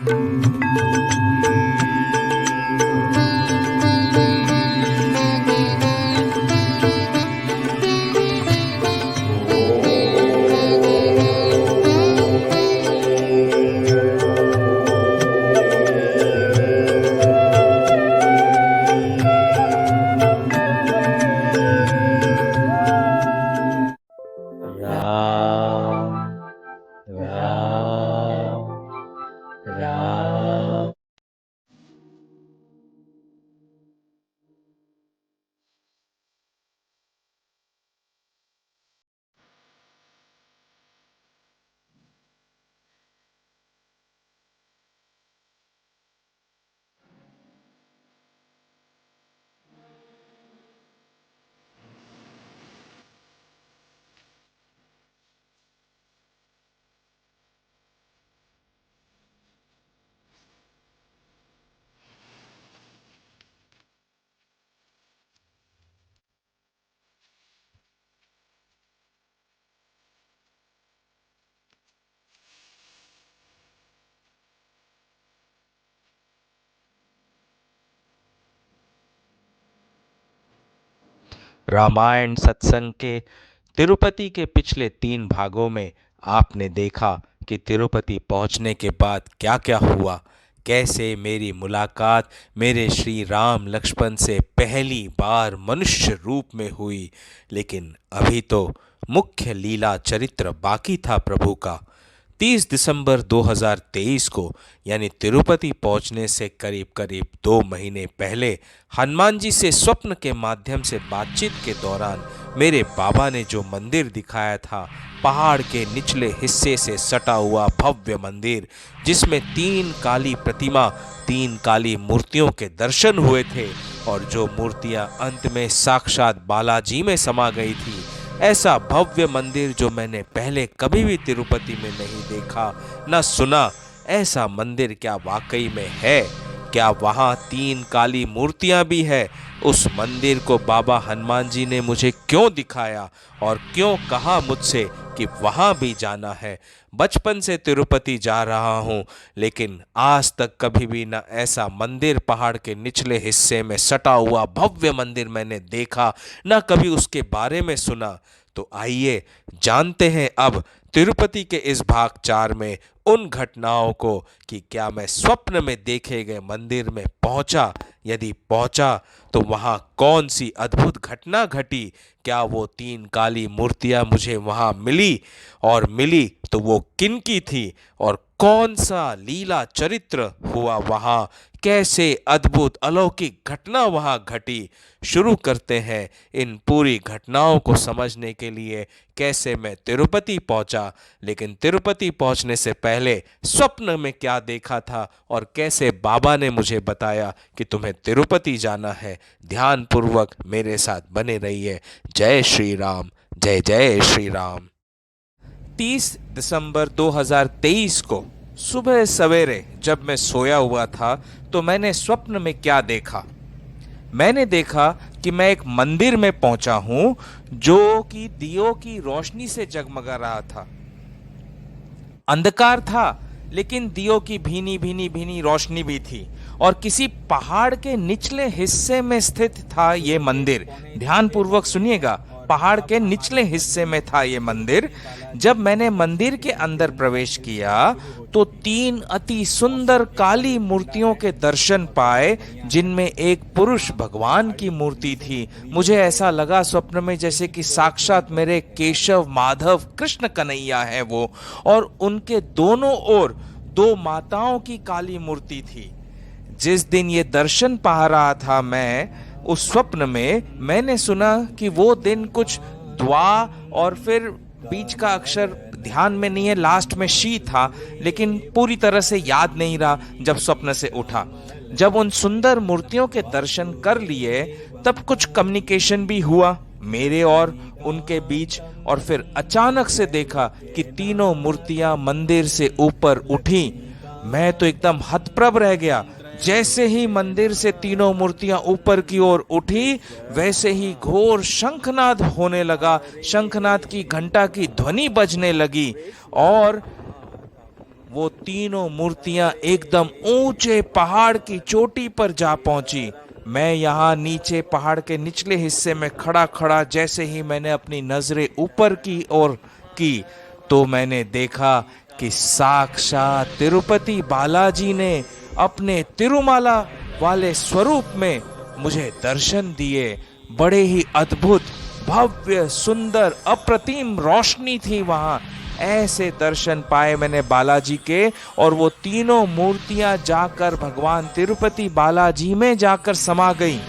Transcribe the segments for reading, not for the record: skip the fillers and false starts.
राम राम राम। रामायण सत्संग के तिरुपति के पिछले 3 भागों में आपने देखा कि तिरुपति पहुंचने के बाद क्या क्या हुआ, कैसे मेरी मुलाकात मेरे श्री राम लक्ष्मण से पहली बार मनुष्य रूप में हुई। लेकिन अभी तो मुख्य लीला चरित्र बाकी था प्रभु का। 30 दिसंबर 2023 को यानी तिरुपति पहुंचने से करीब करीब 2 महीने पहले हनुमान जी से स्वप्न के माध्यम से बातचीत के दौरान मेरे बाबा ने जो मंदिर दिखाया था, पहाड़ के निचले हिस्से से सटा हुआ भव्य मंदिर जिसमें 3 काली प्रतिमा 3 काली मूर्तियों के दर्शन हुए थे और जो मूर्तियां अंत में साक्षात बालाजी में समा गई थी, ऐसा भव्य मंदिर जो मैंने पहले कभी भी तिरुपति में नहीं देखा न सुना। ऐसा मंदिर क्या वाकई में है? क्या वहाँ 3 काली मूर्तियाँ भी है? उस मंदिर को बाबा हनुमान जी ने मुझे क्यों दिखाया और क्यों कहा मुझसे कि वहाँ भी जाना है? बचपन से तिरुपति जा रहा हूँ, लेकिन आज तक कभी भी न ऐसा मंदिर पहाड़ के निचले हिस्से में सटा हुआ भव्य मंदिर मैंने देखा, न कभी उसके बारे में सुना। तो आइए जानते हैं अब तिरुपति के इस भाग 4 में उन घटनाओं को कि क्या मैं स्वप्न में देखे गए मंदिर में पहुंचा, यदि पहुंचा तो वहां कौन सी अद्भुत घटना घटी, क्या वो 3 काली मूर्तियां मुझे वहां मिली और मिली तो वो किन की थी और कौन सा लीला चरित्र हुआ वहां, कैसे अद्भुत अलौकिक घटना वहां घटी। शुरू करते हैं इन पूरी घटनाओं को समझने के लिए कैसे मैं तिरुपति पहुंचा, लेकिन तिरुपति पहुंचने से पहले स्वप्न में क्या देखा था और कैसे बाबा ने मुझे बताया कि तुम्हें तिरुपति जाना है। ध्यानपूर्वक मेरे साथ बने रहिए। जय श्री राम, जय जय श्री राम। 30 दिसंबर 2023 को सुबह सवेरे जब मैं सोया हुआ था तो मैंने स्वप्न में क्या देखा? मैंने देखा कि मैं एक मंदिर में पहुंचा हूं जो कि दियों की रोशनी से जगमगा रहा था। अंधकार था लेकिन दियों की भीनी भीनी भीनी रोशनी भी थी और किसी पहाड़ के निचले हिस्से में स्थित था ये मंदिर। ध्यानपूर्वक सुनिएगा, पहाड़ के निचले हिस्से में था ये मंदिर। जब मैंने मंदिर के अंदर प्रवेश किया तो 3 अति सुंदर काली मूर्तियों के दर्शन पाए, जिनमें एक पुरुष भगवान की मूर्ति थी। मुझे ऐसा लगा स्वप्न में जैसे कि साक्षात मेरे केशव माधव कृष्ण कन्हैया है वो, और उनके दोनों ओर 2 माताओं की काली मूर्ति थी। जिस दिन ये दर्शन पा रहा था मैं उस स्वप्न में, मैंने सुना कि वो दिन कुछ द्वा और फिर बीच का अक्षर ध्यान में नहीं है, लास्ट में शी था, लेकिन पूरी तरह से याद नहीं रहा। जब स्वप्न से उठा, जब उन सुंदर मूर्तियों के दर्शन कर लिए तब कुछ कम्युनिकेशन भी हुआ मेरे और उनके बीच, और फिर अचानक से देखा कि तीनों मूर्तियां मंदिर से ऊपर उठी। मैं तो एकदम हतप्रभ रह गया। जैसे ही मंदिर से तीनों मूर्तियां ऊपर की ओर उठी, वैसे ही घोर शंखनाद होने लगा। शंखनाद की घंटा की ध्वनि बजने लगी और वो तीनों मूर्तियां एकदम ऊंचे पहाड़ की चोटी पर जा पहुंची। मैं यहाँ नीचे पहाड़ के निचले हिस्से में खड़ा खड़ा जैसे ही मैंने अपनी नजरें ऊपर की ओर की तो मैंने देखा कि साक्षात तिरुपति बालाजी ने अपने तिरुमाला वाले स्वरूप में मुझे दर्शन दिए। बड़े ही अद्भुत, भव्य, सुंदर, अप्रतिम रोशनी थी वहां। ऐसे दर्शन पाए मैंने बालाजी के, और वो तीनों मूर्तियां जाकर भगवान तिरुपति बालाजी में जाकर समा गई।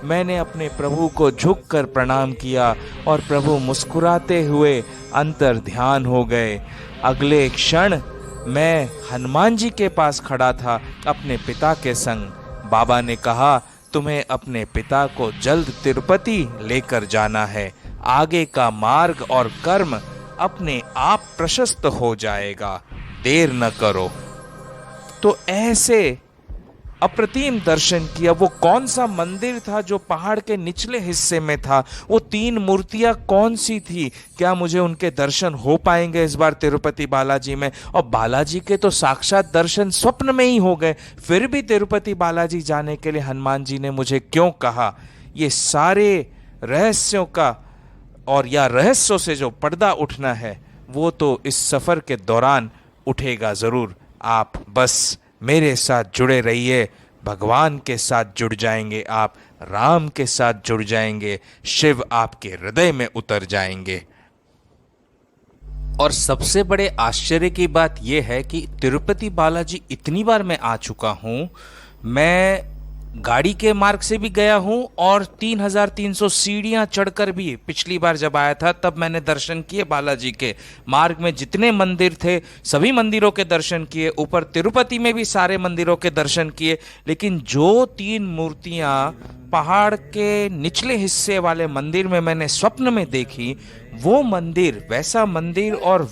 मैंने अपने प्रभु को झुककर प्रणाम किया और प्रभु मुस्कुराते हुए अंतर ध्यान हो गए। अगले क्षण मैं हनुमान जी के पास खड़ा था अपने पिता के संग। बाबा ने कहा, तुम्हें अपने पिता को जल्द तिरुपति लेकर जाना है। आगे का मार्ग और कर्म अपने आप प्रशस्त हो जाएगा, देर न करो। तो ऐसे अप्रतिम दर्शन किया। वो कौन सा मंदिर था जो पहाड़ के निचले हिस्से में था? वो तीन मूर्तियां कौन सी थी? क्या मुझे उनके दर्शन हो पाएंगे इस बार तिरुपति बालाजी में? और बालाजी के तो साक्षात दर्शन स्वप्न में ही हो गए, फिर भी तिरुपति बालाजी जाने के लिए हनुमान जी ने मुझे क्यों कहा? ये सारे रहस्यों का और या रहस्यों से जो पर्दा उठना है वो तो इस सफर के दौरान उठेगा जरूर। आप बस मेरे साथ जुड़े रहिए, भगवान के साथ जुड़ जाएंगे आप, राम के साथ जुड़ जाएंगे, शिव आपके हृदय में उतर जाएंगे। और सबसे बड़े आश्चर्य की बात यह है कि तिरुपति बालाजी इतनी बार मैं आ चुका हूं। मैं गाड़ी के मार्ग से भी गया हूं और 3300 सीढ़ियां चढ़कर भी पिछली बार जब आया था तब मैंने दर्शन किए बालाजी के। मार्ग में जितने मंदिर थे सभी मंदिरों के दर्शन किए, ऊपर तिरुपति में भी सारे मंदिरों के दर्शन किए। लेकिन जो तीन मूर्तियां पहाड़ के निचले हिस्से वाले मंदिर में मैंने स्वप्न में देखी, वो मंदिर, वैसा मंदिर और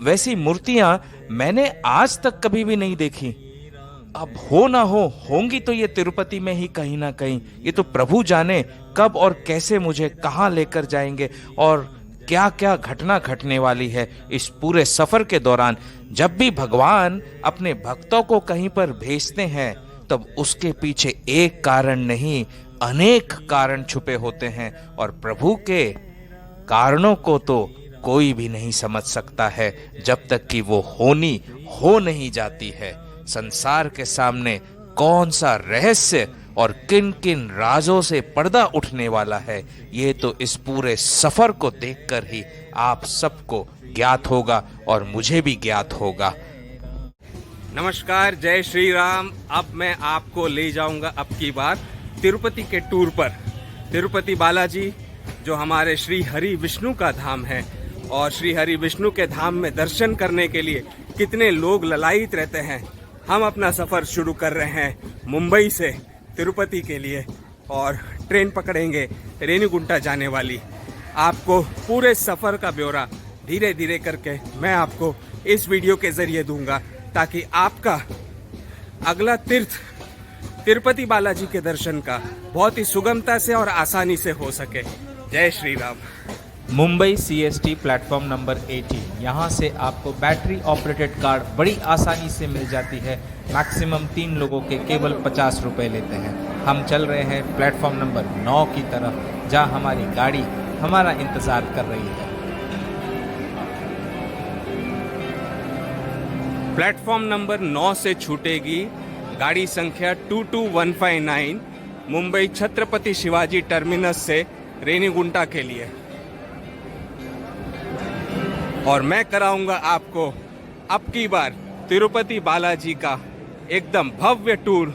वैसी मूर्तियां मैंने आज तक कभी भी नहीं देखी। अब हो ना हो, होंगी तो ये तिरुपति में ही कहीं ना कहीं। ये तो प्रभु जाने कब और कैसे मुझे कहाँ लेकर जाएंगे और क्या क्या घटना घटने वाली है इस पूरे सफर के दौरान। जब भी भगवान अपने भक्तों को कहीं पर भेजते हैं तब उसके पीछे एक कारण नहीं, अनेक कारण छुपे होते हैं, और प्रभु के कारणों को तो कोई भी नहीं समझ सकता है जब तक कि वो होनी हो नहीं जाती है। संसार के सामने कौन सा रहस्य और किन किन राजों से पर्दा उठने वाला है, ये तो इस पूरे सफर को देखकर ही आप सबको ज्ञात होगा और मुझे भी ज्ञात होगा। नमस्कार, जय श्री राम। अब मैं आपको ले जाऊंगा अब की बार तिरुपति के टूर पर। तिरुपति बालाजी जो हमारे श्री हरि विष्णु का धाम है, और श्री हरि विष्णु के धाम में दर्शन करने के लिए कितने लोग ललायित रहते हैं। हम अपना सफ़र शुरू कर रहे हैं मुंबई से तिरुपति के लिए, और ट्रेन पकड़ेंगे रेनीगुंटा जाने वाली। आपको पूरे सफ़र का ब्यौरा धीरे धीरे करके मैं आपको इस वीडियो के ज़रिए दूंगा, ताकि आपका अगला तीर्थ तिरुपति बालाजी के दर्शन का बहुत ही सुगमता से और आसानी से हो सके। जय Shri Ram. Mumbai CST platform number 18, यहाँ से आपको बैटरी ऑपरेटेड कार बड़ी आसानी से मिल जाती है। मैक्सिमम 3 लोगों के केवल 50 रुपये लेते हैं। हम चल रहे हैं प्लेटफॉर्म नंबर 9 की तरफ, जहाँ हमारी गाड़ी हमारा इंतज़ार कर रही है। प्लेटफॉर्म नंबर 9 से छूटेगी गाड़ी संख्या 22159 मुंबई छत्रपति शिवाजी टर्मिनस से रेनीगुंटा के लिए, और मैं कराऊंगा आपको अब की बार तिरुपति बालाजी का एकदम भव्य टूर,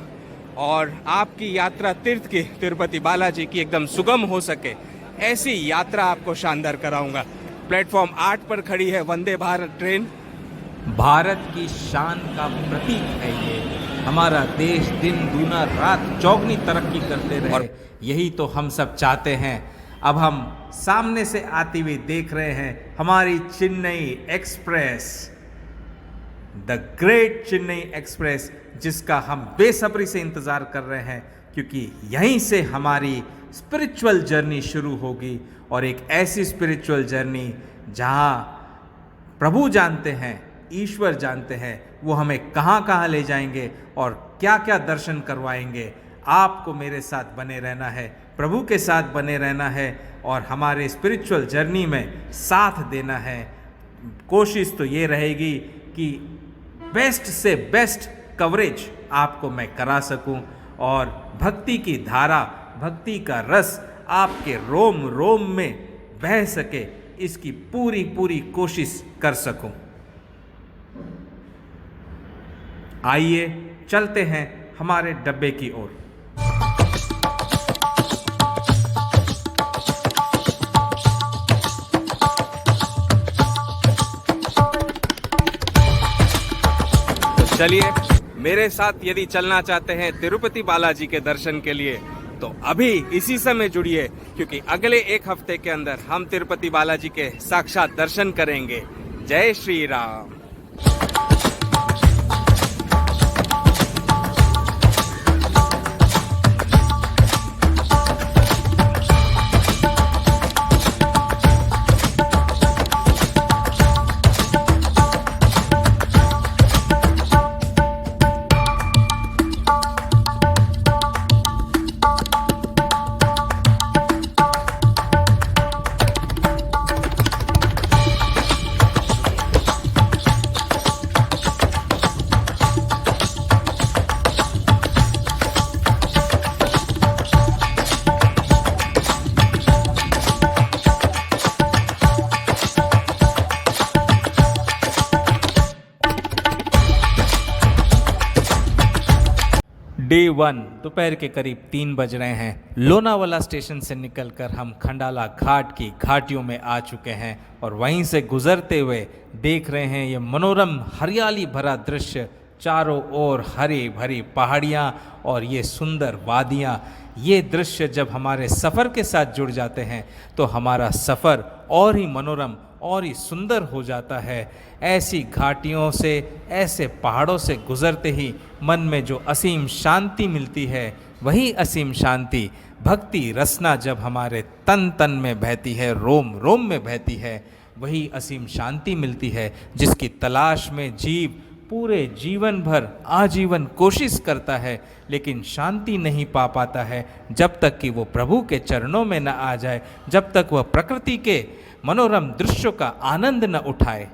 और आपकी यात्रा तीर्थ की तिरुपति बालाजी की एकदम सुगम हो सके ऐसी यात्रा आपको शानदार कराऊंगा। प्लेटफॉर्म 8 पर खड़ी है वंदे भारत ट्रेन। भारत की शान का प्रतीक है ये। हमारा देश दिन दूना रात चौगनी तरक्की करते रहे, और यही तो हम सब चाहते हैं। अब हम सामने से आती हुई देख रहे हैं हमारी Chennai express, the great Chennai express, जिसका हम बेसब्री से इंतज़ार कर रहे हैं, क्योंकि यहीं से हमारी स्पिरिचुअल जर्नी शुरू होगी, और एक ऐसी स्पिरिचुअल जर्नी जहां प्रभु जानते हैं ईश्वर जानते हैं वो हमें कहाँ कहाँ ले जाएंगे और क्या क्या दर्शन करवाएंगे। आपको मेरे साथ बने रहना है, प्रभु के साथ बने रहना है और हमारे स्पिरिचुअल जर्नी में साथ देना है। कोशिश तो ये रहेगी कि बेस्ट से बेस्ट कवरेज आपको मैं करा सकूं और भक्ति की धारा, भक्ति का रस आपके रोम रोम में बह सके, इसकी पूरी पूरी कोशिश कर सकूं। आइए चलते हैं हमारे डब्बे की ओर। तो चलिए मेरे साथ यदि चलना चाहते हैं तिरुपति बालाजी के दर्शन के लिए तो अभी इसी समय जुड़िए, क्योंकि अगले एक हफ्ते के अंदर हम तिरुपति बालाजी के साक्षात दर्शन करेंगे। जय श्री राम। डे 1 दोपहर के करीब 3 बज रहे हैं। लोनावाला स्टेशन से निकलकर हम खंडाला घाट की घाटियों में आ चुके हैं और वहीं से गुजरते हुए देख रहे हैं ये मनोरम हरियाली भरा दृश्य। चारों ओर हरी भरी पहाड़ियाँ और ये सुंदर वादियाँ। ये दृश्य जब हमारे सफ़र के साथ जुड़ जाते हैं तो हमारा सफ़र और ही मनोरम और ही सुंदर हो जाता है। ऐसी घाटियों से, ऐसे पहाड़ों से गुजरते ही मन में जो असीम शांति मिलती है, वही असीम शांति भक्ति रसना जब हमारे तन तन में बहती है, रोम रोम में बहती है, वही असीम शांति मिलती है जिसकी तलाश में जीव पूरे जीवन भर आजीवन कोशिश करता है, लेकिन शांति नहीं पा पाता है जब तक कि वो प्रभु के चरणों में न आ जाए, जब तक वह प्रकृति के मनोरम दृश्यों का आनंद न उठाए।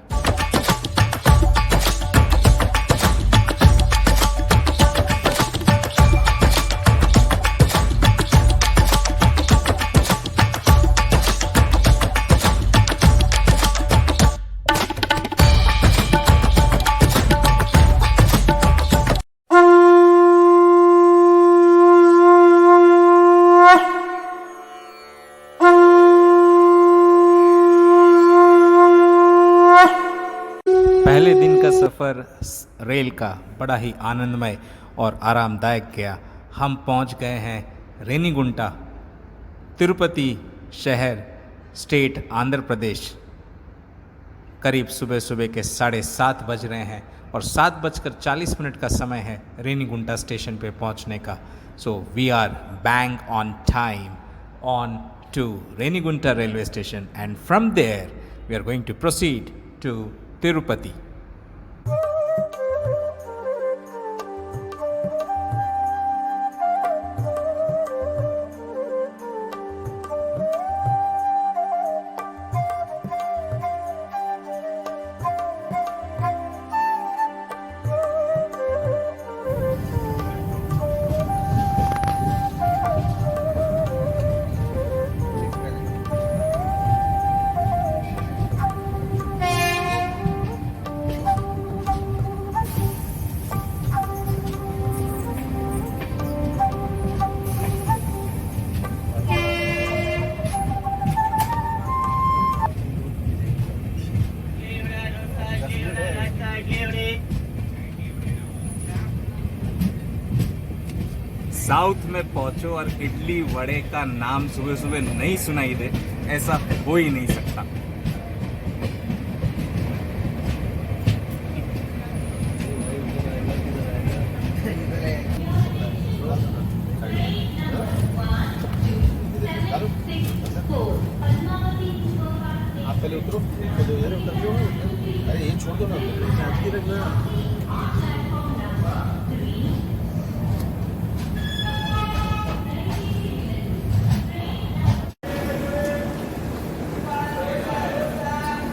पहले दिन का सफ़र रेल का बड़ा ही आनंदमय और आरामदायक गया। हम पहुंच गए हैं रेनीगुंटा, तिरुपति शहर, स्टेट आंध्र प्रदेश। करीब सुबह सुबह के 7:30 बज रहे हैं और 7:40 का समय है रेनीगुंटा स्टेशन पे पहुंचने का। So we are bang on time on to Renigunta railway station and from there we are going to proceed to Tirupati. South में पहुंचो और इडली वड़े का नाम सुबह सुबह नहीं सुनाई दे, ऐसा हो ही नहीं सकता। आप पहले उतरो, अरे ये छोड़ दो ना, साथ की रखना।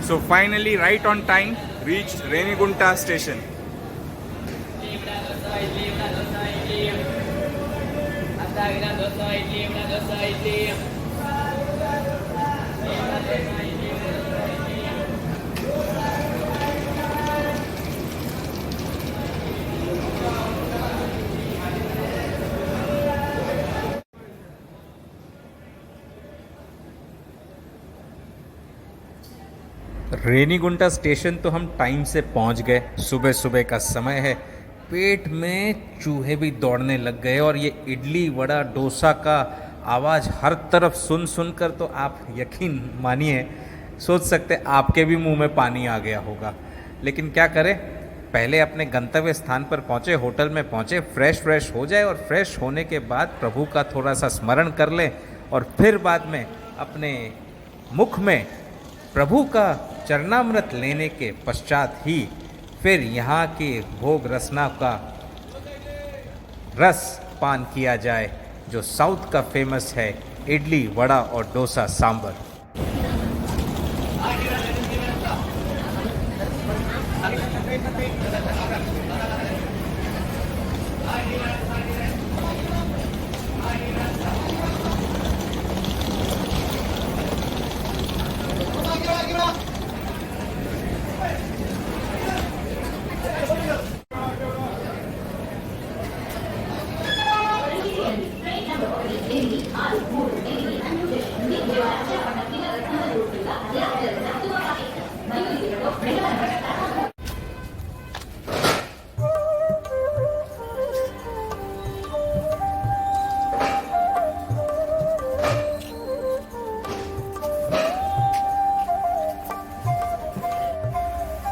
So finally, right on time, reached Renigunta station. Renigunta station तो हम टाइम से पहुंच गए। सुबह सुबह का समय है, पेट में चूहे भी दौड़ने लग गए और ये इडली वड़ा डोसा का आवाज़ हर तरफ सुन सुनकर तो आप यकीन मानिए सोच सकते आपके भी मुंह में पानी आ गया होगा। लेकिन क्या करें, पहले अपने गंतव्य स्थान पर पहुँचे, होटल में पहुँचे, फ्रेश हो जाए और फ्रेश होने के बाद प्रभु का थोड़ा सा स्मरण कर लें और फिर बाद में अपने मुख में प्रभु का चरणामृत लेने के पश्चात ही फिर यहाँ के भोग रसना का रस पान किया जाए, जो साउथ का फेमस है इडली वड़ा और dosa sambar.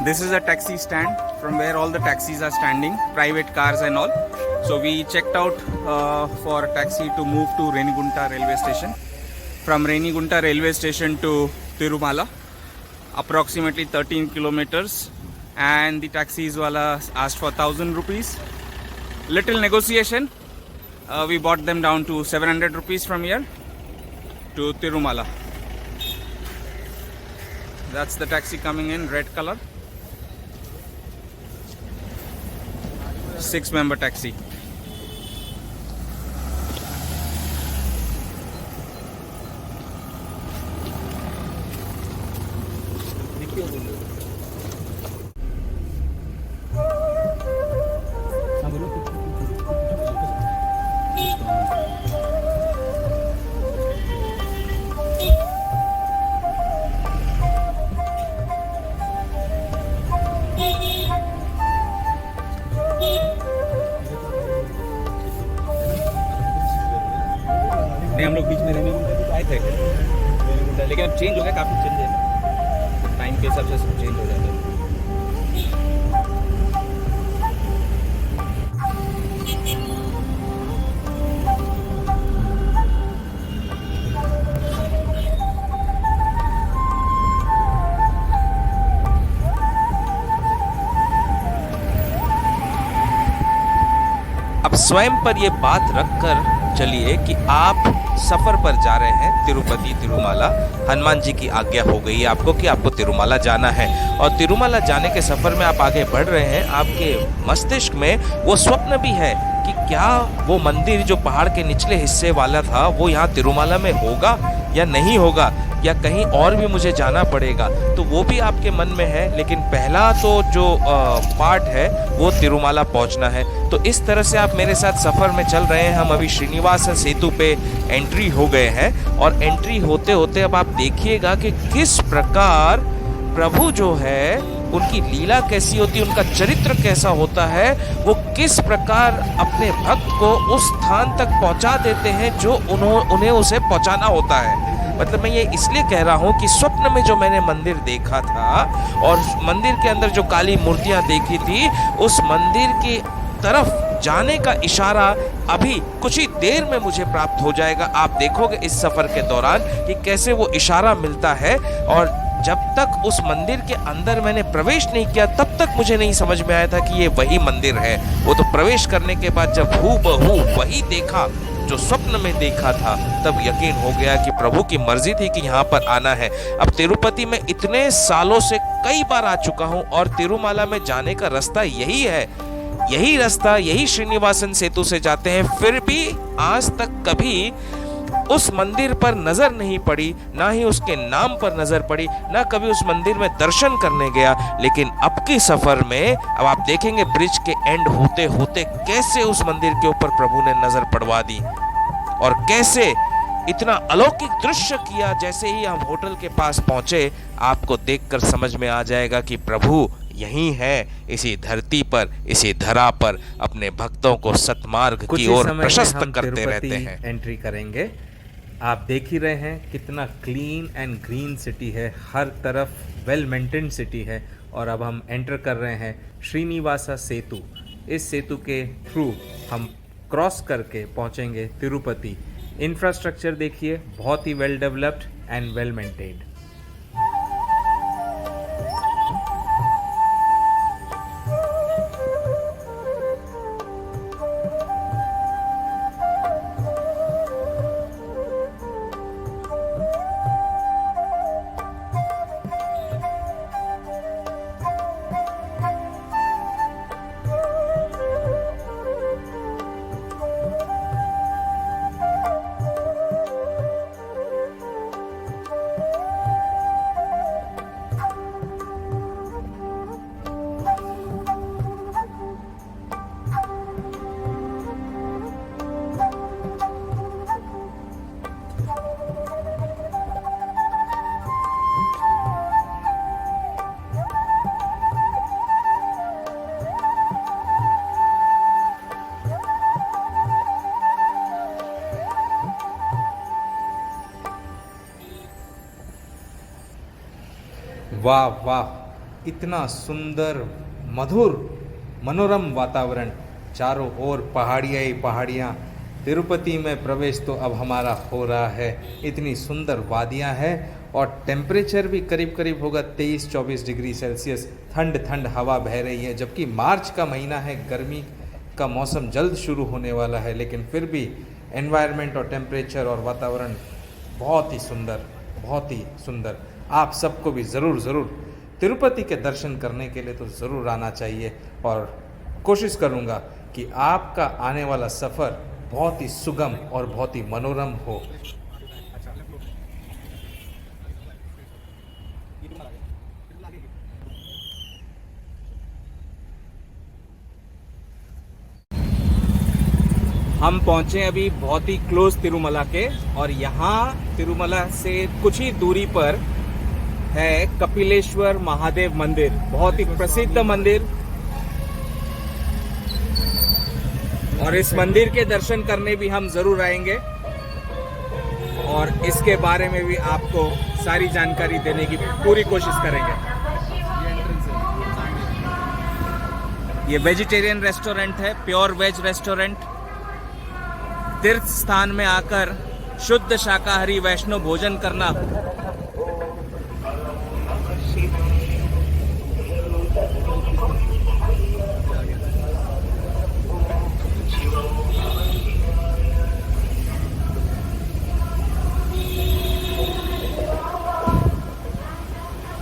This is a taxi stand from where all the taxis are standing, private cars and all. So we checked out for a taxi to move to Renigunta railway station. From Renigunta railway station to Tirumala, approximately 13 kilometers, and the taxis wala asked for 1,000 rupees. Little negotiation, we bought them down to 700 rupees from here to Tirumala. That's the taxi coming in, red color. 6-member taxi. हम लोग बीच में रेनीगुंटा आए थे, लेकिन अब change हो गया, काफ़ी चेंज है, टाइम के हिसाब से सब चेंज हो जाता है। अब स्वयं पर ये बात रखकर चलिए कि आप सफर पर जा रहे हैं तिरुपति तिरुमाला। हनुमान जी की आज्ञा हो गई है आपको कि आपको तिरुमाला जाना है, और तिरुमाला जाने के सफर में आप आगे बढ़ रहे हैं। आपके मस्तिष्क में वो स्वप्न भी है कि क्या वो मंदिर जो पहाड़ के निचले हिस्से वाला था वो यहाँ तिरुमाला में होगा या नहीं होगा, या कहीं और भी मुझे जाना पड़ेगा, तो वो भी आपके मन में है। लेकिन पहला तो जो पार्ट है वो तिरुमाला पहुंचना है। तो इस तरह से आप मेरे साथ सफ़र में चल रहे हैं। हम अभी श्रीनिवास सेतु पे एंट्री हो गए हैं, और एंट्री होते होते अब आप देखिएगा कि किस प्रकार प्रभु जो है उनकी लीला कैसी होती है, उनका चरित्र कैसा होता है, वो किस प्रकार अपने भक्त को उस स्थान तक पहुंचा देते हैं जो उन्हें उसे पहुंचाना होता है। मतलब मैं ये इसलिए कह रहा हूँ कि स्वप्न में जो मैंने मंदिर देखा था और मंदिर के अंदर जो काली मूर्तियाँ देखी थी, उस मंदिर की तरफ जाने का इशारा अभी कुछ ही देर में मुझे प्राप्त हो जाएगा। आप देखोगे इस सफ़र के दौरान कि कैसे वो इशारा मिलता है, और जब तक उस मंदिर के अंदर मैंने प्रवेश नहीं किया तब तक मुझे नहीं समझ में आया था कि ये वही मंदिर है। वो तो प्रवेश करने के बाद जब हूबहू वही देखा जो स्वप्न में देखा था, तब यकीन हो गया कि प्रभु की मर्जी थी कि यहाँ पर आना है। अब तिरुपति में इतने सालों से कई बार आ चुका हूँ और तिरुमाला में जाने का रास्ता यही है, यही रास्ता, यही श्रीनिवासन सेतु से जाते हैं, फिर भी आज तक कभी उस मंदिर पर नजर नहीं पड़ी, ना ही उसके नाम पर नजर पड़ी, ना कभी उस मंदिर में दर्शन करने गया। लेकिन अब की सफर में अब आप देखेंगे ब्रिज के एंड होते होते कैसे उस मंदिर के ऊपर प्रभु ने नजर पड़वा दी और कैसे इतना अलौकिक दृश्य किया। जैसे ही हम होटल के पास पहुंचे, आपको देखकर समझ में आ जाएगा कि प्रभु यही है, इसी धरती पर, इसी धरा पर अपने भक्तों को सतमार्ग की ओर प्रशस्त करते रहते हैं। एंट्री करेंगे। आप देख ही रहे हैं कितना क्लीन एंड ग्रीन सिटी है, हर तरफ वेल मेंटेन्ड सिटी है। और अब हम एंटर कर रहे हैं श्रीनिवासा सेतु। इस सेतु के थ्रू हम क्रॉस करके पहुंचेंगे तिरुपति। इंफ्रास्ट्रक्चर देखिए, बहुत ही well developed and well maintained. वाह वाह, इतना सुंदर, मधुर, मनोरम वातावरण, चारों ओर पहाड़ियाँ ही पहाड़ियाँ। तिरुपति में प्रवेश तो अब हमारा हो रहा है। इतनी सुंदर वादियाँ हैं और टेम्परेचर भी करीब करीब होगा 23-24 डिग्री सेल्सियस। ठंड ठंड हवा बह रही है, जबकि मार्च का महीना है, गर्मी का मौसम जल्द शुरू होने वाला है, लेकिन फिर भी एनवायरनमेंट और टेम्परेचर और वातावरण बहुत ही सुंदर, बहुत ही सुंदर। आप सबको भी ज़रूर तिरुपति के दर्शन करने के लिए तो ज़रूर आना चाहिए और कोशिश करूँगा कि आपका आने वाला सफ़र बहुत ही सुगम और बहुत ही मनोरम हो। हम पहुंचे अभी बहुत ही क्लोज तिरुमला के, और यहाँ तिरुमला से कुछ ही दूरी पर है कपिलेश्वर महादेव मंदिर, बहुत ही प्रसिद्ध मंदिर। और इस मंदिर के दर्शन करने भी हम जरूर आएंगे और इसके बारे में भी आपको सारी जानकारी देने की पूरी कोशिश करेंगे। ये वेजिटेरियन रेस्टोरेंट है, प्योर वेज रेस्टोरेंट। तीर्थ स्थान में आकर शुद्ध शाकाहारी वैष्णव भोजन करना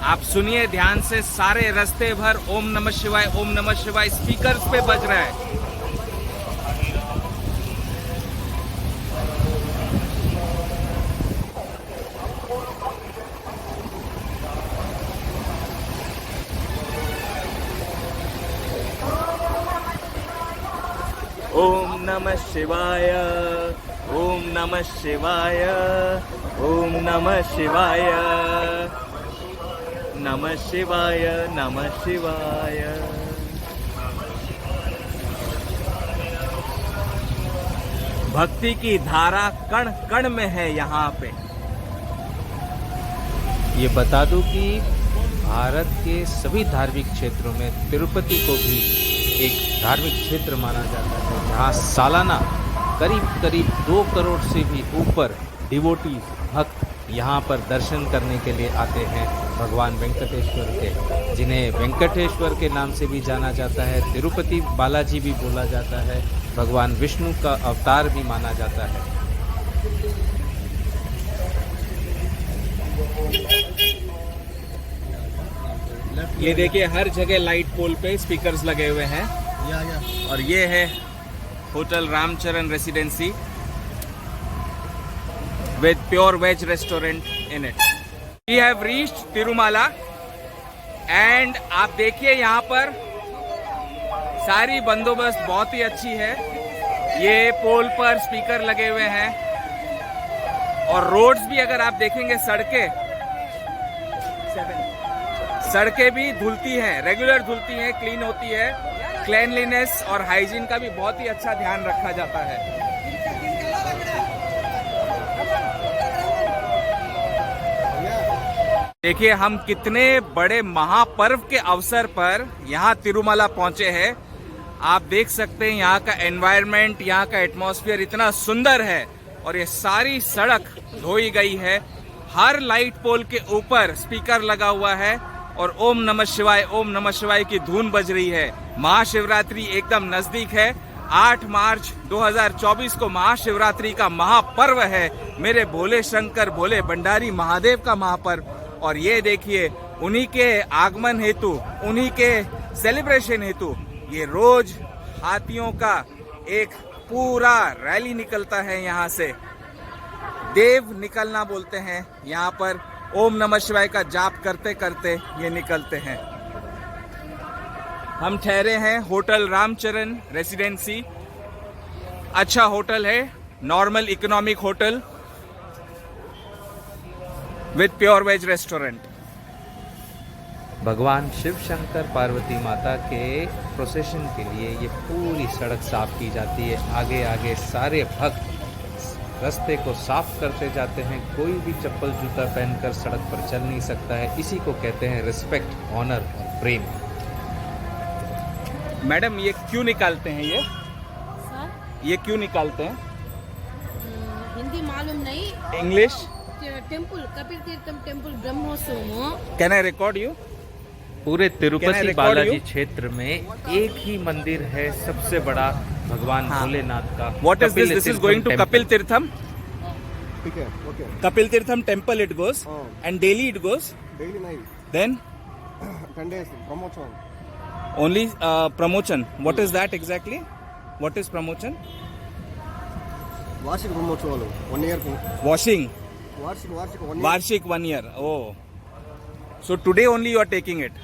आप सुनिए ध्यान से, सारे रास्ते भर ओम नमः शिवाय, ओम नमः शिवाय स्पीकर्स पे बज रहा है। ओम नमः शिवाय, ओम नमः शिवाय, ओम नमः शिवाय, नमः शिवाय, नमः शिवाय। भक्ति की धारा कण कण में है यहाँ पे। ये बता दूं कि भारत के सभी धार्मिक क्षेत्रों में तिरुपति को भी एक धार्मिक क्षेत्र माना जाता है, जहाँ सालाना करीब करीब 2 करोड़ से भी ऊपर डिवोटीज, भक्त यहाँ पर दर्शन करने के लिए आते हैं भगवान वेंकटेश्वर के, जिन्हें वेंकटेश्वर के नाम से भी जाना जाता है, तिरुपति बालाजी भी बोला जाता है, भगवान विष्णु का अवतार भी माना जाता है। ये देखिए हर जगह लाइट पोल पे स्पीकर्स लगे हुए हैं। और ये है hotel Ramcharan residency with pure veg restaurant in it. We have reached Tirumala and आप देखिए यहाँ पर सारी बंदोबस्त बहुत ही अच्छी है। ये पोल पर स्पीकर लगे हुए हैं और रोड्स भी अगर आप देखेंगे सड़कें भी धुलती हैं, रेगुलर धुलती हैं, क्लीन होती है। क्लीनलीनेस और हाइजीन का भी बहुत ही अच्छा ध्यान रखा जाता है। देखिए हम कितने बड़े महापर्व के अवसर पर यहाँ तिरुमला पहुंचे हैं। आप देख सकते हैं यहाँ का एनवायरनमेंट, यहाँ का एटमॉस्फेयर इतना सुंदर है और ये सारी सड़क धोई गई है। हर लाइट पोल के ऊपर स्पीकर लगा हुआ है और ओम नमः शिवाय की धुन बज रही है। महाशिवरात्रि एकदम नजदीक है। 8 मार्च 2024 को महाशिवरात्रि का महापर्व है। मेरे भोले शंकर भोले भंडारी महादेव का महापर्व। और ये देखिए उन्हीं के आगमन हेतु, उन्हीं के सेलिब्रेशन हेतु ये रोज हाथियों का एक पूरा रैली निकलता है। यहाँ से देव निकलना बोलते हैं। यहाँ पर ओम नमः शिवाय का जाप करते करते ये निकलते हैं। हम ठहरे हैं होटल रामचरण रेसिडेंसी। अच्छा होटल है, normal economic hotel with pure veg restaurant. भगवान शिव शंकर पार्वती माता के प्रोसेशन के लिए ये पूरी सड़क साफ की जाती है। आगे आगे सारे भक्त रास्ते को साफ करते जाते हैं। कोई भी चप्पल जूता पहनकर सड़क पर चल नहीं सकता है। इसी को कहते हैं रिस्पेक्ट, ऑनर और प्रेम। मैडम ये क्यों निकालते हैं? ये क्यों निकालते हैं? हिंदी मालूम नहीं। English? Temple Kapil Theertham temple Brahmotsav. Can I record you? पूरे Can I Tirupati record Balaji you? क्षेत्र में एक ही मंदिर है सबसे बड़ा भगवान भोलेनाथ का। What is this? This is going to Kapil Tirtham. ठीक है, okay. Kapil Tirtham temple it goes, Oh. and daily it goes. Daily नहीं, Then 10 days promotion. only promotion. What is that exactly? What is promotion? వార్షిక బ్రహ్మోత్సవాలు 1 year కు. Washing. వార్షిక 1 year. Varshik 1 year. Oh. So today only you are taking it.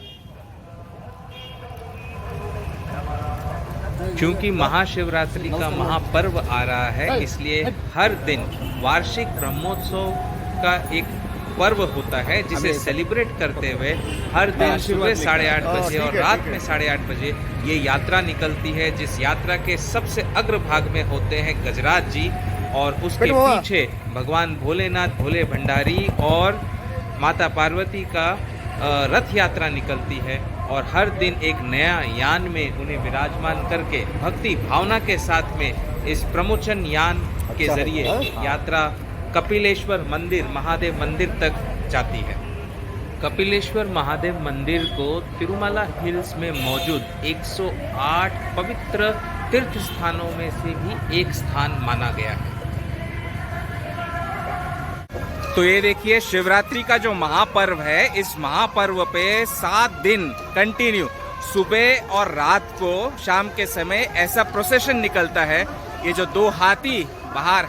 क्योंकि महाशिवरात्रि का महापर्व आ रहा है, इसलिए हर दिन वार्षिक ब्रह्मोत्सव का एक पर्व होता है जिसे सेलिब्रेट करते हुए हर दिन सुबह 8:30 बजे और रात में 8:30 बजे ये यात्रा निकलती है। जिस यात्रा के सबसे अग्रभाग में होते हैं गजराज जी और उसके पीछे भगवान भोलेनाथ भोले भंडारी और माता पार्वती का रथ यात्रा निकलती है। और हर दिन एक नया यान में उन्हें विराजमान करके भक्ति भावना के साथ में इस प्रमोशन यान के जरिए यात्रा कपिलेश्वर मंदिर महादेव मंदिर तक जाती है। कपिलेश्वर महादेव मंदिर को तिरुमला हिल्स में मौजूद 108 पवित्र तीर्थ स्थानों में से भी एक स्थान माना गया है। तो ये देखिए शिवरात्रि का जो महापर्व है, इस महापर्व पे 7 दिन कंटिन्यू सुबह और रात को शाम के समय ऐसा प्रोसेशन निकलता है। ये जो 2 हाथी बाहर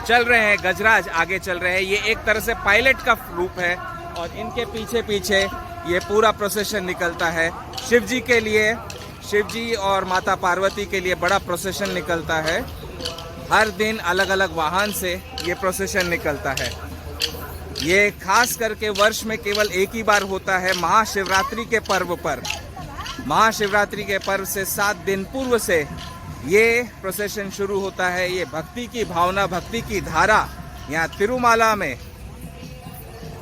चल रहे हैं, गजराज आगे चल रहे हैं, ये एक तरह से पायलट का रूप है और इनके पीछे पीछे ये पूरा प्रोसेशन निकलता है। शिव जी के लिए, शिव जी और माता पार्वती के लिए बड़ा प्रोसेशन निकलता है। हर दिन अलग अलग वाहन से ये प्रोसेशन निकलता है। ये खास करके वर्ष में केवल एक ही बार होता है, महाशिवरात्रि के पर्व पर। महाशिवरात्रि के पर्व से 7 दिन पूर्व से ये प्रोसेशन शुरू होता है। ये भक्ति की भावना, भक्ति की धारा यहाँ तिरुमाला में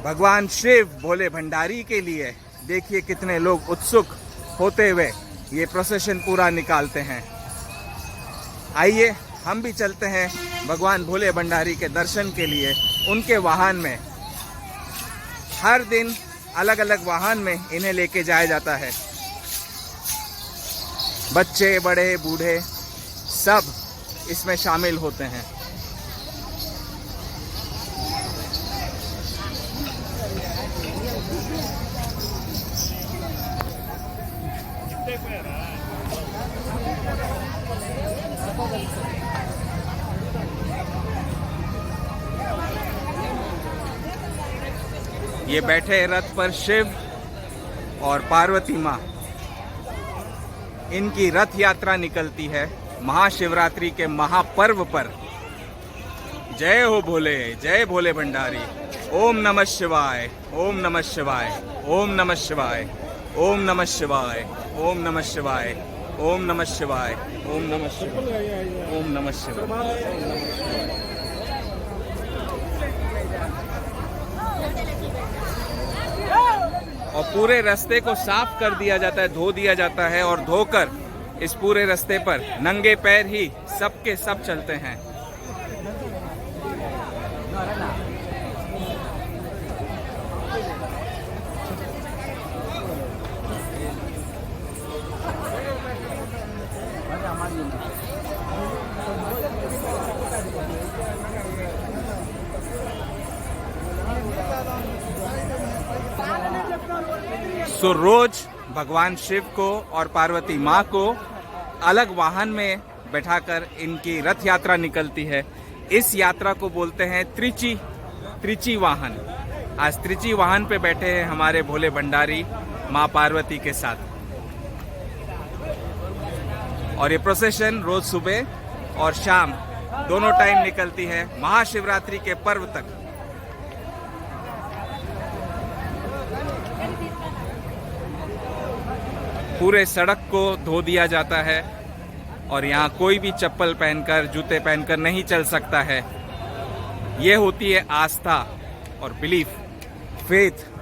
भगवान शिव भोले भंडारी के लिए देखिए कितने लोग उत्सुक होते हुए ये प्रोसेशन पूरा निकालते हैं। आइए हम भी चलते हैं भगवान भोले भंडारी के दर्शन के लिए उनके वाहन में, हर दिन अलग अलग वाहन में इन्हें लेके जाया जाता है। बच्चे, बड़े, बूढ़े सब इसमें शामिल होते हैं। ये बैठे रथ पर शिव और पार्वती माँ। इनकी रथ यात्रा निकलती है महाशिवरात्रि के महापर्व पर। जय हो भोले, जय भोले भंडारी। ओम नमः शिवाय, ओम नमः शिवाय, ओम नमः शिवाय, ओम नमः शिवाय, ओम नमः शिवाय, ओम नमः शिवाय, ओम नमः शिवाय, ओम नमः शिवाय। और पूरे रास्ते को साफ कर दिया जाता है, धो दिया जाता है, और धोकर इस पूरे रास्ते पर नंगे पैर ही सबके सब चलते हैं। सो रोज भगवान शिव को और पार्वती माँ को अलग वाहन में बैठाकर इनकी रथ यात्रा निकलती है। इस यात्रा को बोलते हैं त्रिची वाहन। आज त्रिची वाहन पे बैठे हैं हमारे भोले भंडारी माँ पार्वती के साथ। और ये प्रोसेशन रोज सुबह और शाम दोनों टाइम निकलती है महाशिवरात्रि के पर्व तक। पूरे सड़क को धो दिया जाता है और यहाँ कोई भी चप्पल पहनकर, जूते पहनकर नहीं चल सकता है। ये होती है आस्था और बिलीफ, फेथ।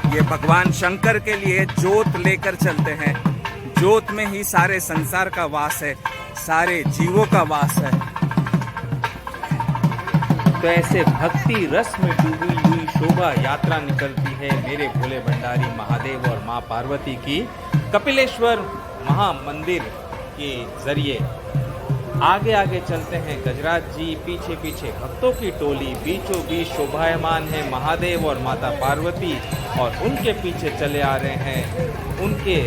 ये भगवान शंकर के लिए जोत लेकर चलते हैं। जोत में ही सारे संसार का वास है, सारे जीवों का वास है। तो ऐसे भक्ति रस में डूबी हुई शोभा यात्रा निकलती है मेरे भोले भंडारी महादेव और माँ पार्वती की कपिलेश्वर महामंदिर के जरिए। आगे आगे चलते हैं गजराज जी, पीछे पीछे भक्तों की टोली, बीचों बीच शोभायमान है महादेव और माता पार्वती, और उनके पीछे चले आ रहे हैं उनके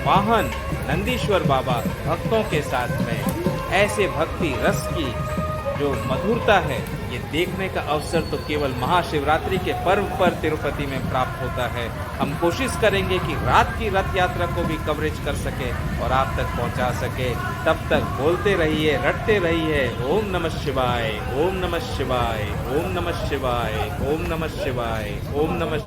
वाहन नंदीश्वर बाबा भक्तों के साथ में। ऐसे भक्ति रस की जो मधुरता है, ये देखने का अवसर तो केवल महाशिवरात्रि के पर्व पर तिरुपति में प्राप्त होता है। हम कोशिश करेंगे कि रात की रथ यात्रा को भी कवरेज कर सके और आप तक पहुंचा सके। तब तक बोलते रहिए, रटते रहिए, ओम नमः शिवाय, ओम नमः शिवाय, ओम नमः शिवाय, ओम नमः शिवाय, ओम नमः।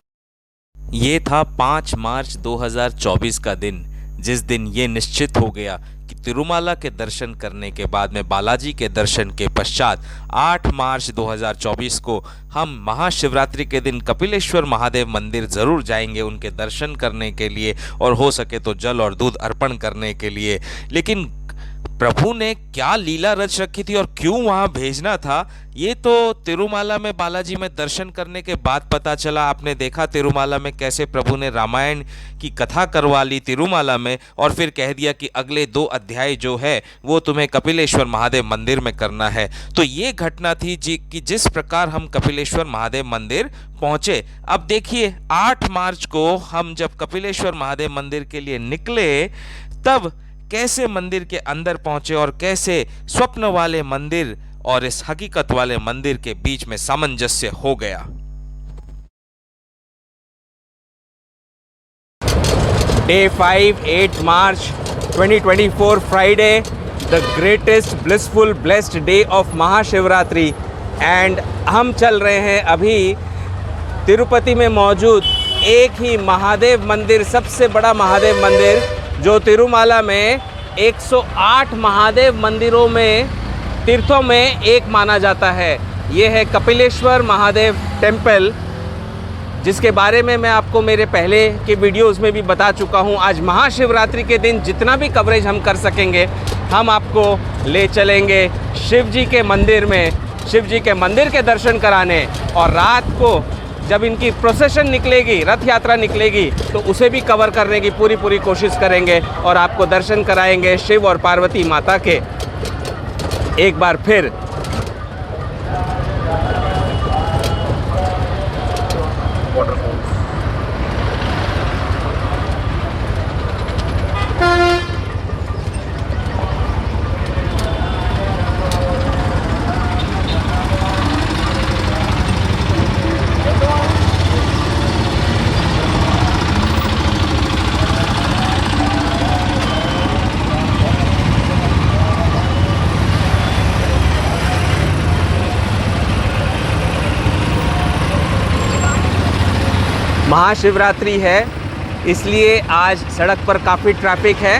ये था 5 मार्च 2024 का दिन, जिस दिन ये निश्चित हो गया कि तिरुमाला के दर्शन करने के बाद में बालाजी के दर्शन के पश्चात 8 मार्च 2024 को हम महाशिवरात्रि के दिन कपिलेश्वर महादेव मंदिर ज़रूर जाएंगे उनके दर्शन करने के लिए, और हो सके तो जल और दूध अर्पण करने के लिए। लेकिन प्रभु ने क्या लीला रच रखी थी और क्यों वहाँ भेजना था, ये तो तिरुमाला में बालाजी में दर्शन करने के बाद पता चला। आपने देखा तिरुमाला में कैसे प्रभु ने रामायण की कथा करवा ली तिरुमाला में, और फिर कह दिया कि अगले 2 अध्याय जो है वो तुम्हें कपिलेश्वर महादेव मंदिर में करना है। तो ये घटना थी कि जिस प्रकार हम कपिलेश्वर महादेव मंदिर पहुँचे। अब देखिए 8 मार्च को हम जब कपिलेश्वर महादेव मंदिर के लिए निकले तब कैसे मंदिर के अंदर पहुंचे और कैसे स्वप्न वाले मंदिर और इस हकीकत वाले मंदिर के बीच में सामंजस्य हो गया। Day 5, 8 March 2024 Friday, the greatest blissful blessed day of Mahashivratri. And हम चल रहे हैं अभी तिरुपति में मौजूद एक ही महादेव मंदिर, सबसे बड़ा महादेव मंदिर जो तिरुमाला में 108 महादेव मंदिरों में तीर्थों में एक माना जाता है। ये है कपिलेश्वर महादेव टेम्पल, जिसके बारे में मैं आपको मेरे पहले के वीडियोस में भी बता चुका हूँ। आज महाशिवरात्रि के दिन जितना भी कवरेज हम कर सकेंगे हम आपको ले चलेंगे शिव जी के मंदिर में, शिव जी के मंदिर के दर्शन कराने, और रात को जब इनकी प्रोसेशन निकलेगी, रथ यात्रा निकलेगी, तो उसे भी कवर करने की पूरी कोशिश करेंगे और आपको दर्शन कराएंगे शिव और पार्वती माता के। एक बार फिर महाशिवरात्रि है, इसलिए आज सड़क पर काफ़ी ट्रैफिक है।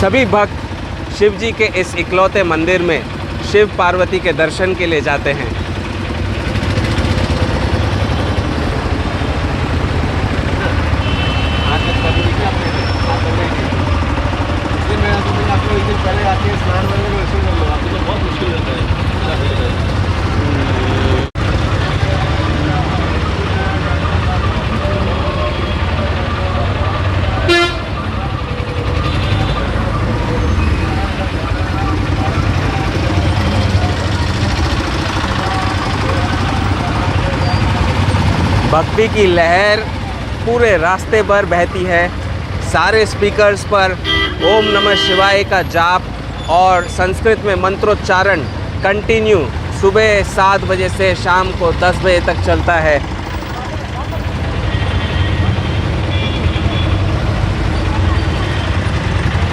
सभी भक्त शिव जी के इस इकलौते मंदिर में शिव पार्वती के दर्शन के लिए जाते हैं। पहले आके स्नान वगैरह में वैसे कर लो, आपको तो बहुत मुश्किल रहता है। भक्ति की लहर पूरे रास्ते भर बहती है। सारे स्पीकर्स पर ओम नमः शिवाय का जाप और संस्कृत में मंत्रोच्चारण कंटिन्यू सुबह 7 बजे से शाम को 10 बजे तक चलता है।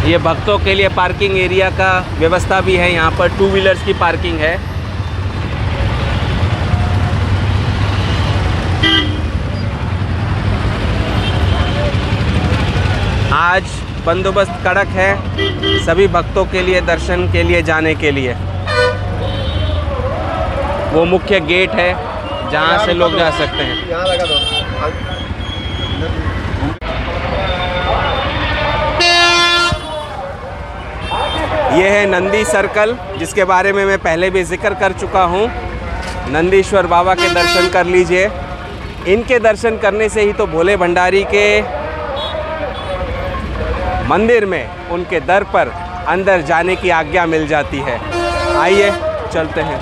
ये भक्तों के लिए पार्किंग एरिया का व्यवस्था भी है, यहाँ पर 2 व्हीलर्स की पार्किंग है। आज बंदोबस्त कड़क है सभी भक्तों के लिए दर्शन के लिए जाने के लिए। वो मुख्य गेट है जहाँ से लोग जा सकते हैं। यहाँ लगा दो। ये है नंदी सर्कल, जिसके बारे में मैं पहले भी जिक्र कर चुका हूँ। नंदीश्वर बाबा के दर्शन कर लीजिए। इनके दर्शन करने से ही तो भोले भंडारी के मंदिर में, उनके दर पर अंदर जाने की आज्ञा मिल जाती है। आइए चलते हैं।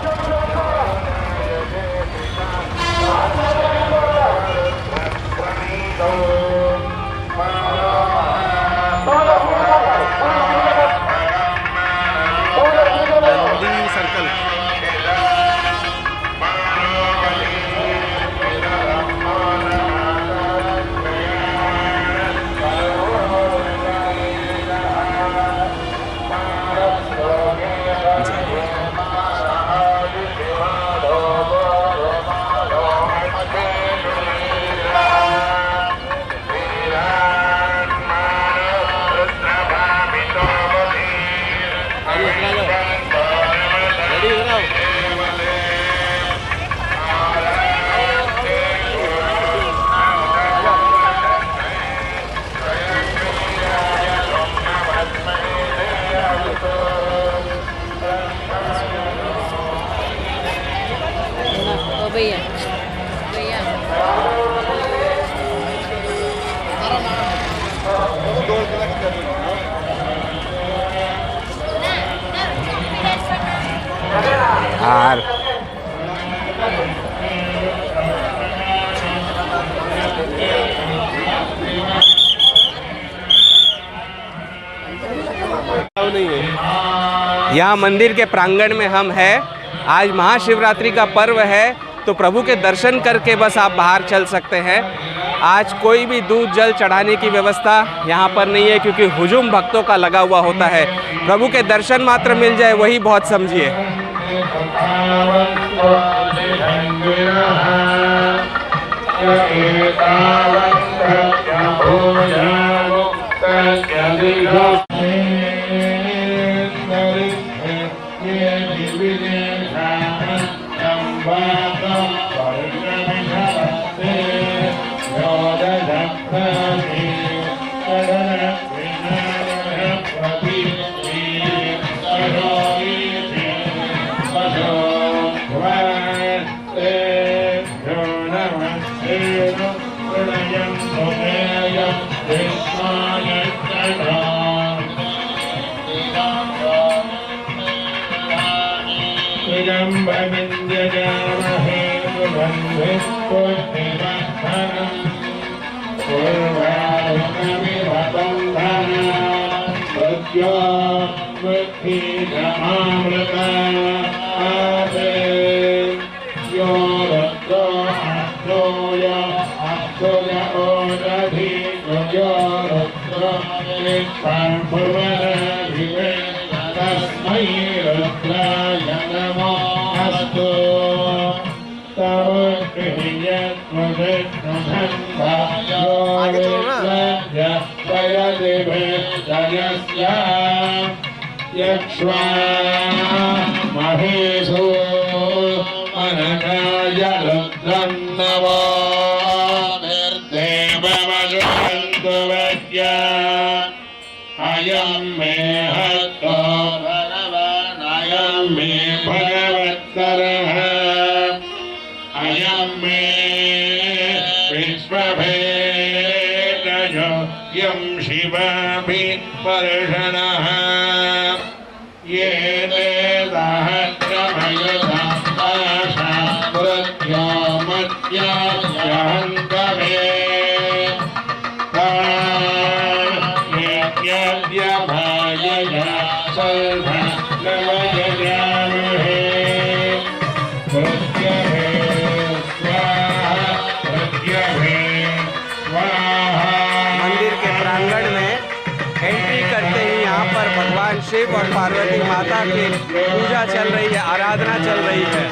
नंदी सर्कल। भैया भैया यार यहाँ मंदिर के प्रांगण में हम हैं। आज महाशिवरात्रि का पर्व है, तो प्रभु के दर्शन करके बस आप बाहर चल सकते हैं। आज कोई भी दूध जल चढ़ाने की व्यवस्था यहाँ पर नहीं है, क्योंकि हुजूम भक्तों का लगा हुआ होता है। प्रभु के दर्शन मात्र मिल जाए वही बहुत समझिए। महेशो अनकाय रुद्रं नमो निर्देवमजुषन्तु वैद्या अयं मे हतो भगवान् अयं मे भगवत्तरः अयं मे विश्वभेदयो यं शिवाभिपर्षणः ये शिव और पार्वती माता की पूजा चल रही है, आराधना चल रही है।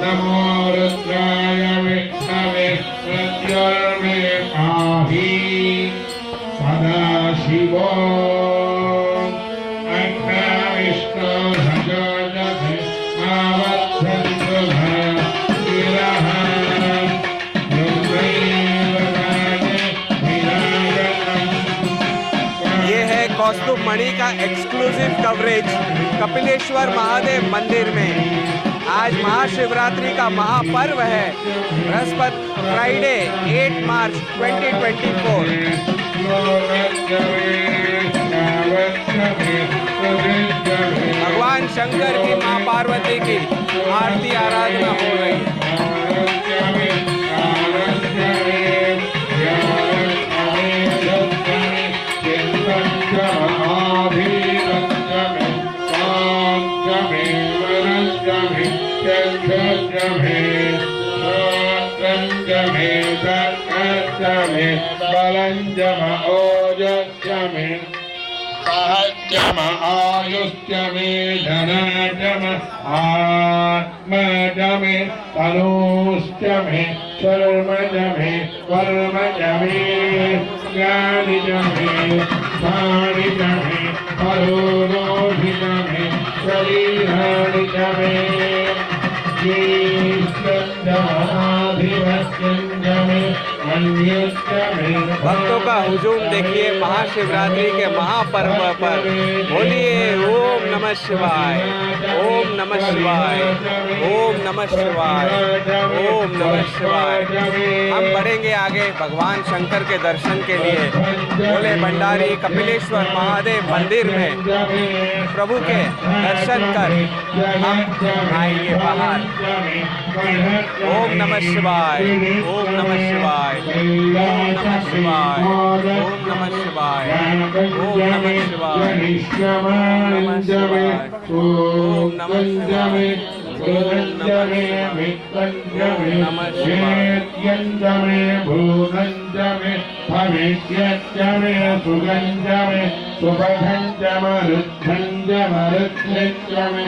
नमो रुद्राय विष्णवे प्रत्युर्मे पाहि सदा शिवो विष्णु भजते आवद्धन्तु कौस्तुभ मणि का एक्सक्लूसिव कवरेज कपिलेश्वर महादेव मंदिर में। आज महाशिवरात्रि का महापर्व है, बृहस्पति फ्राइडे 8 मार्च 2024। भगवान शंकर की मां पार्वती की आरती आराधना हो रही है। बलंजम ओजस्यमे सहस्यम आयुष्यमे धनाजम आत्मजमे तनूष्यमे शर्मजमे वर्मजमे ज्ञानिजमे प्राणिजमे परोरोहिजमे शरीराणिजमे भक्तों का हुजूम देखिए महाशिवरात्रि के महापर्व पर। बोलिए ओम नमः शिवाय, ओम नमः शिवाय, ओम नमः शिवाय, ओम नमः शिवाय। हम बढ़ेंगे आगे भगवान शंकर के दर्शन के लिए। भोले भंडारी कपिलेश्वर महादेव मंदिर में प्रभु के दर्शन कर हम आएंगे बाहर। ओम नमः शिवाय। शिवाय, ओम नमः शिवाय, ओम नमः शिवाय, ओम नमः शिवाय, ओम नमः शिवाय, ओम नमः शिवाय, ओम नमः शिवाय, मृगंजमे मित्रंजमे वेद्यंजमे भूनंजमे भविष्यंजमे सुगंजमे सुभगंजमरुद्धंजमरुद्धंजमे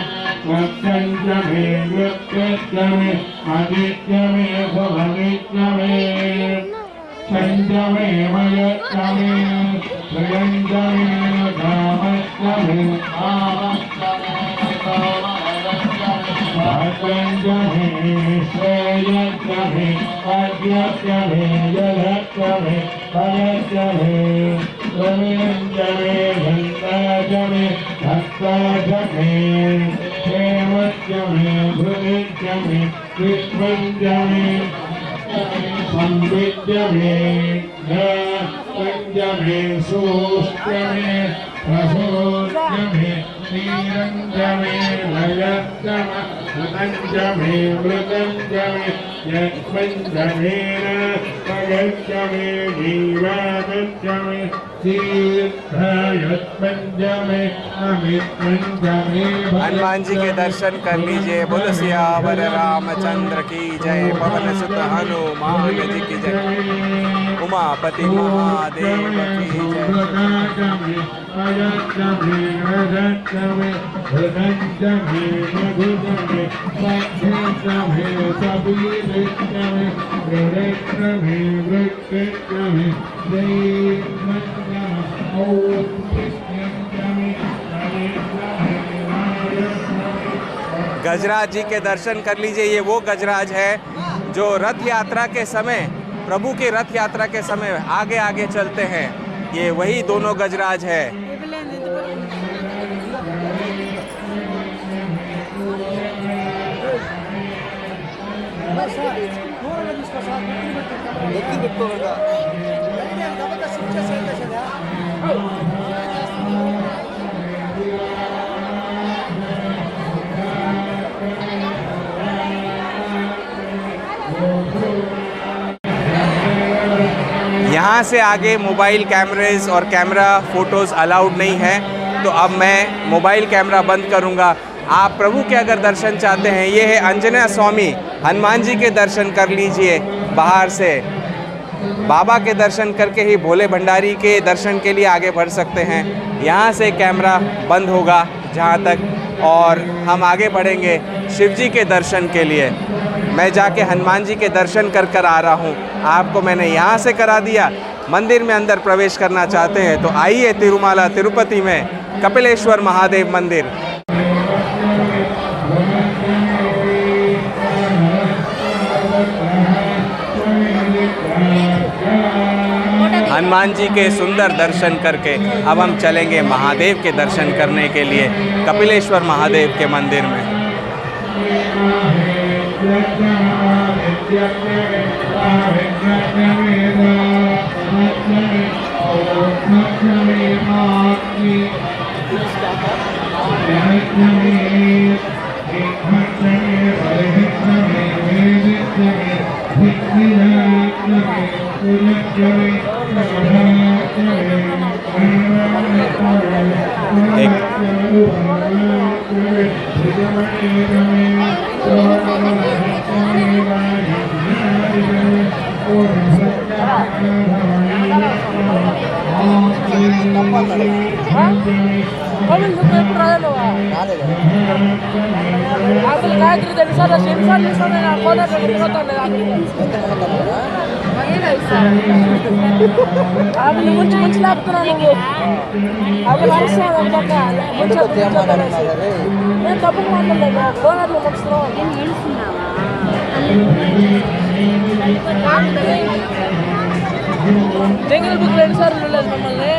वत्संजमे वृत्तंजमे आदित्यमे सुभगित्यमे संजमे मयत्तमे सुगंजमे गामत्तमे आत्मंजमे श्रेयत्तमे आद्यत्तमे जलत्तमे फलत्तमे रमेन्द्रमे गंगाजमे भक्ताजमे हेमत्तमे भृदित्यमे विश्वंजमे संविद्यमे पंजमे सूष्ट्यमे प्रसूष्ट्यमे नीरंजमे लयत्तम सुतंजमे मृगंजमे यत्पंजमेन पगंजमे जीवागंजमे तीर्थयत्पंजमे अमितंजमे। हनुमान जी के दर्शन कर लीजिए। बोलो सियावर रामचंद्र की जय, पवन सुत हनुमान जी की जय, उमापति महादेव की जय। गजराज जी के दर्शन कर लीजिए। ये वो गजराज है जो रथ यात्रा के समय, प्रभु के रथ यात्रा के समय आगे आगे चलते हैं। ये वही दोनों गजराज है। यहाँ से आगे मोबाइल कैमरेज और कैमरा फ़ोटोज़ अलाउड नहीं है, तो अब मैं मोबाइल कैमरा बंद करूँगा। आप प्रभु के अगर दर्शन चाहते हैं, ये है आंजनेय स्वामी हनुमान जी के दर्शन कर लीजिए। बाहर से बाबा के दर्शन करके ही भोले भंडारी के दर्शन के लिए आगे बढ़ सकते हैं। यहाँ से कैमरा बंद होगा जहाँ तक, और हम आगे बढ़ेंगे शिव जी के दर्शन के लिए। मैं जाके हनुमान जी के दर्शन कर आ रहा हूँ। आपको मैंने यहाँ से करा दिया। मंदिर में अंदर प्रवेश करना चाहते हैं तो आइए तिरुमाला तिरुपति में कपिलेश्वर महादेव मंदिर। हनुमान जी के सुंदर दर्शन करके अब हम चलेंगे महादेव के दर्शन करने के लिए कपिलेश्वर महादेव के मंदिर में। జంగిల్ బుక్ 2 సార్లు వెళ్ళాలి మమ్మల్ని.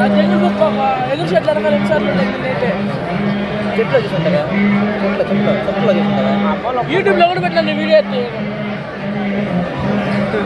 జంగిల్ బుక్ ఎదురు చెట్లు వెనక 2 సార్లు వెళ్ళాలి. యూట్యూబ్లో కూడా పెట్టాను వీడియో ఎత్తి. ओम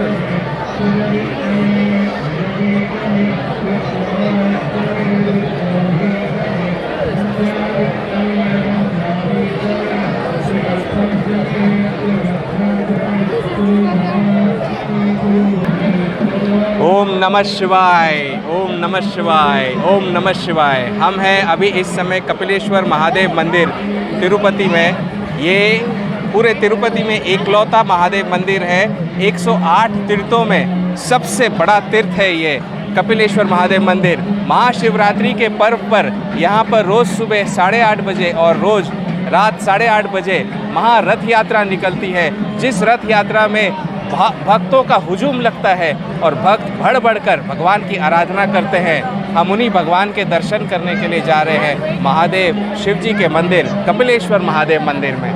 नमः शिवाय, ओम नमः शिवाय, ओम नमः शिवाय। हम हैं अभी इस समय कपिलेश्वर महादेव मंदिर तिरुपति में। ये पूरे तिरुपति में एकलौता महादेव मंदिर है। 108 तीर्थों में सबसे बड़ा तीर्थ है ये कपिलेश्वर महादेव मंदिर। महाशिवरात्रि के पर्व पर यहाँ पर रोज़ सुबह 8:30 बजे और रोज़ रात 8:30 बजे महारथ यात्रा निकलती है, जिस रथ यात्रा में भक्तों का हुजूम लगता है और भक्त बढ़ बढ़कर भगवान की आराधना करते हैं। हम उन्हीं भगवान के दर्शन करने के लिए जा रहे हैं महादेव शिव जी के मंदिर कपिलेश्वर महादेव मंदिर में।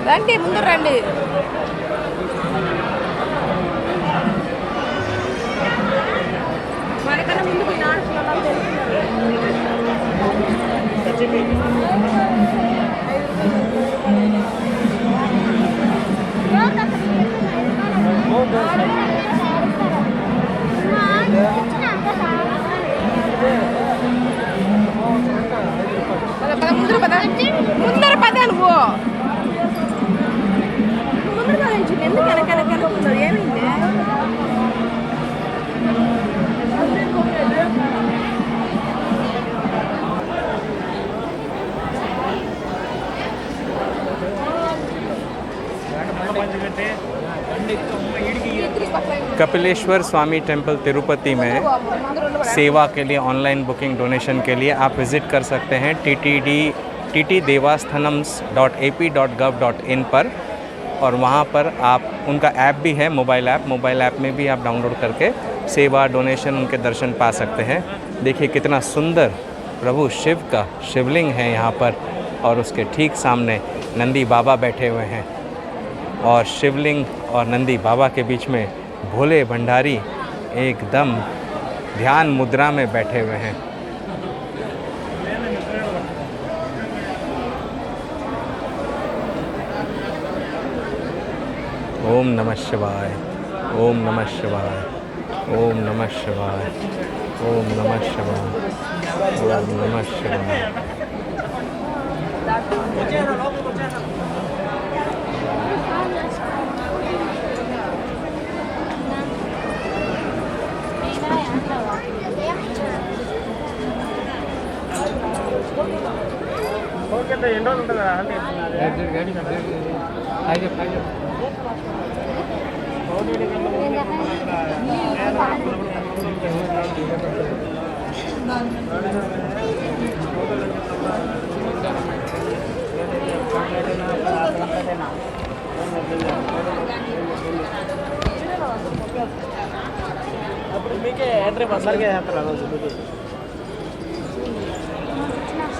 రండి ముందు రండి. మనకన్నా ముందు పోయి ముందర పద నువ్వు ముందర పద ఎందుకు వెనకాల ఏమైంది? कपिलेश्वर स्वामी टेम्पल तिरुपति में सेवा के लिए ऑनलाइन बुकिंग डोनेशन के लिए आप विज़िट कर सकते हैं ttdevasthanams.ap.gov.in पर, और वहाँ पर आप उनका ऐप भी है, मोबाइल ऐप में भी आप डाउनलोड करके सेवा डोनेशन उनके दर्शन पा सकते हैं। देखिए कितना सुंदर प्रभु शिव का शिवलिंग है यहाँ पर, और उसके ठीक सामने नंदी बाबा बैठे हुए हैं, और शिवलिंग और नंदी बाबा के बीच में भोले भंडारी एकदम ध्यान मुद्रा में बैठे हुए हैं। ओम नमः शिवाय, ओम नमः शिवाय, ओम नमः शिवाय, ओम नमः शिवाय, ओम नमः शिवाय। మీకే ఎంట్రీ బస్సర్కే చేస్తారు రోజు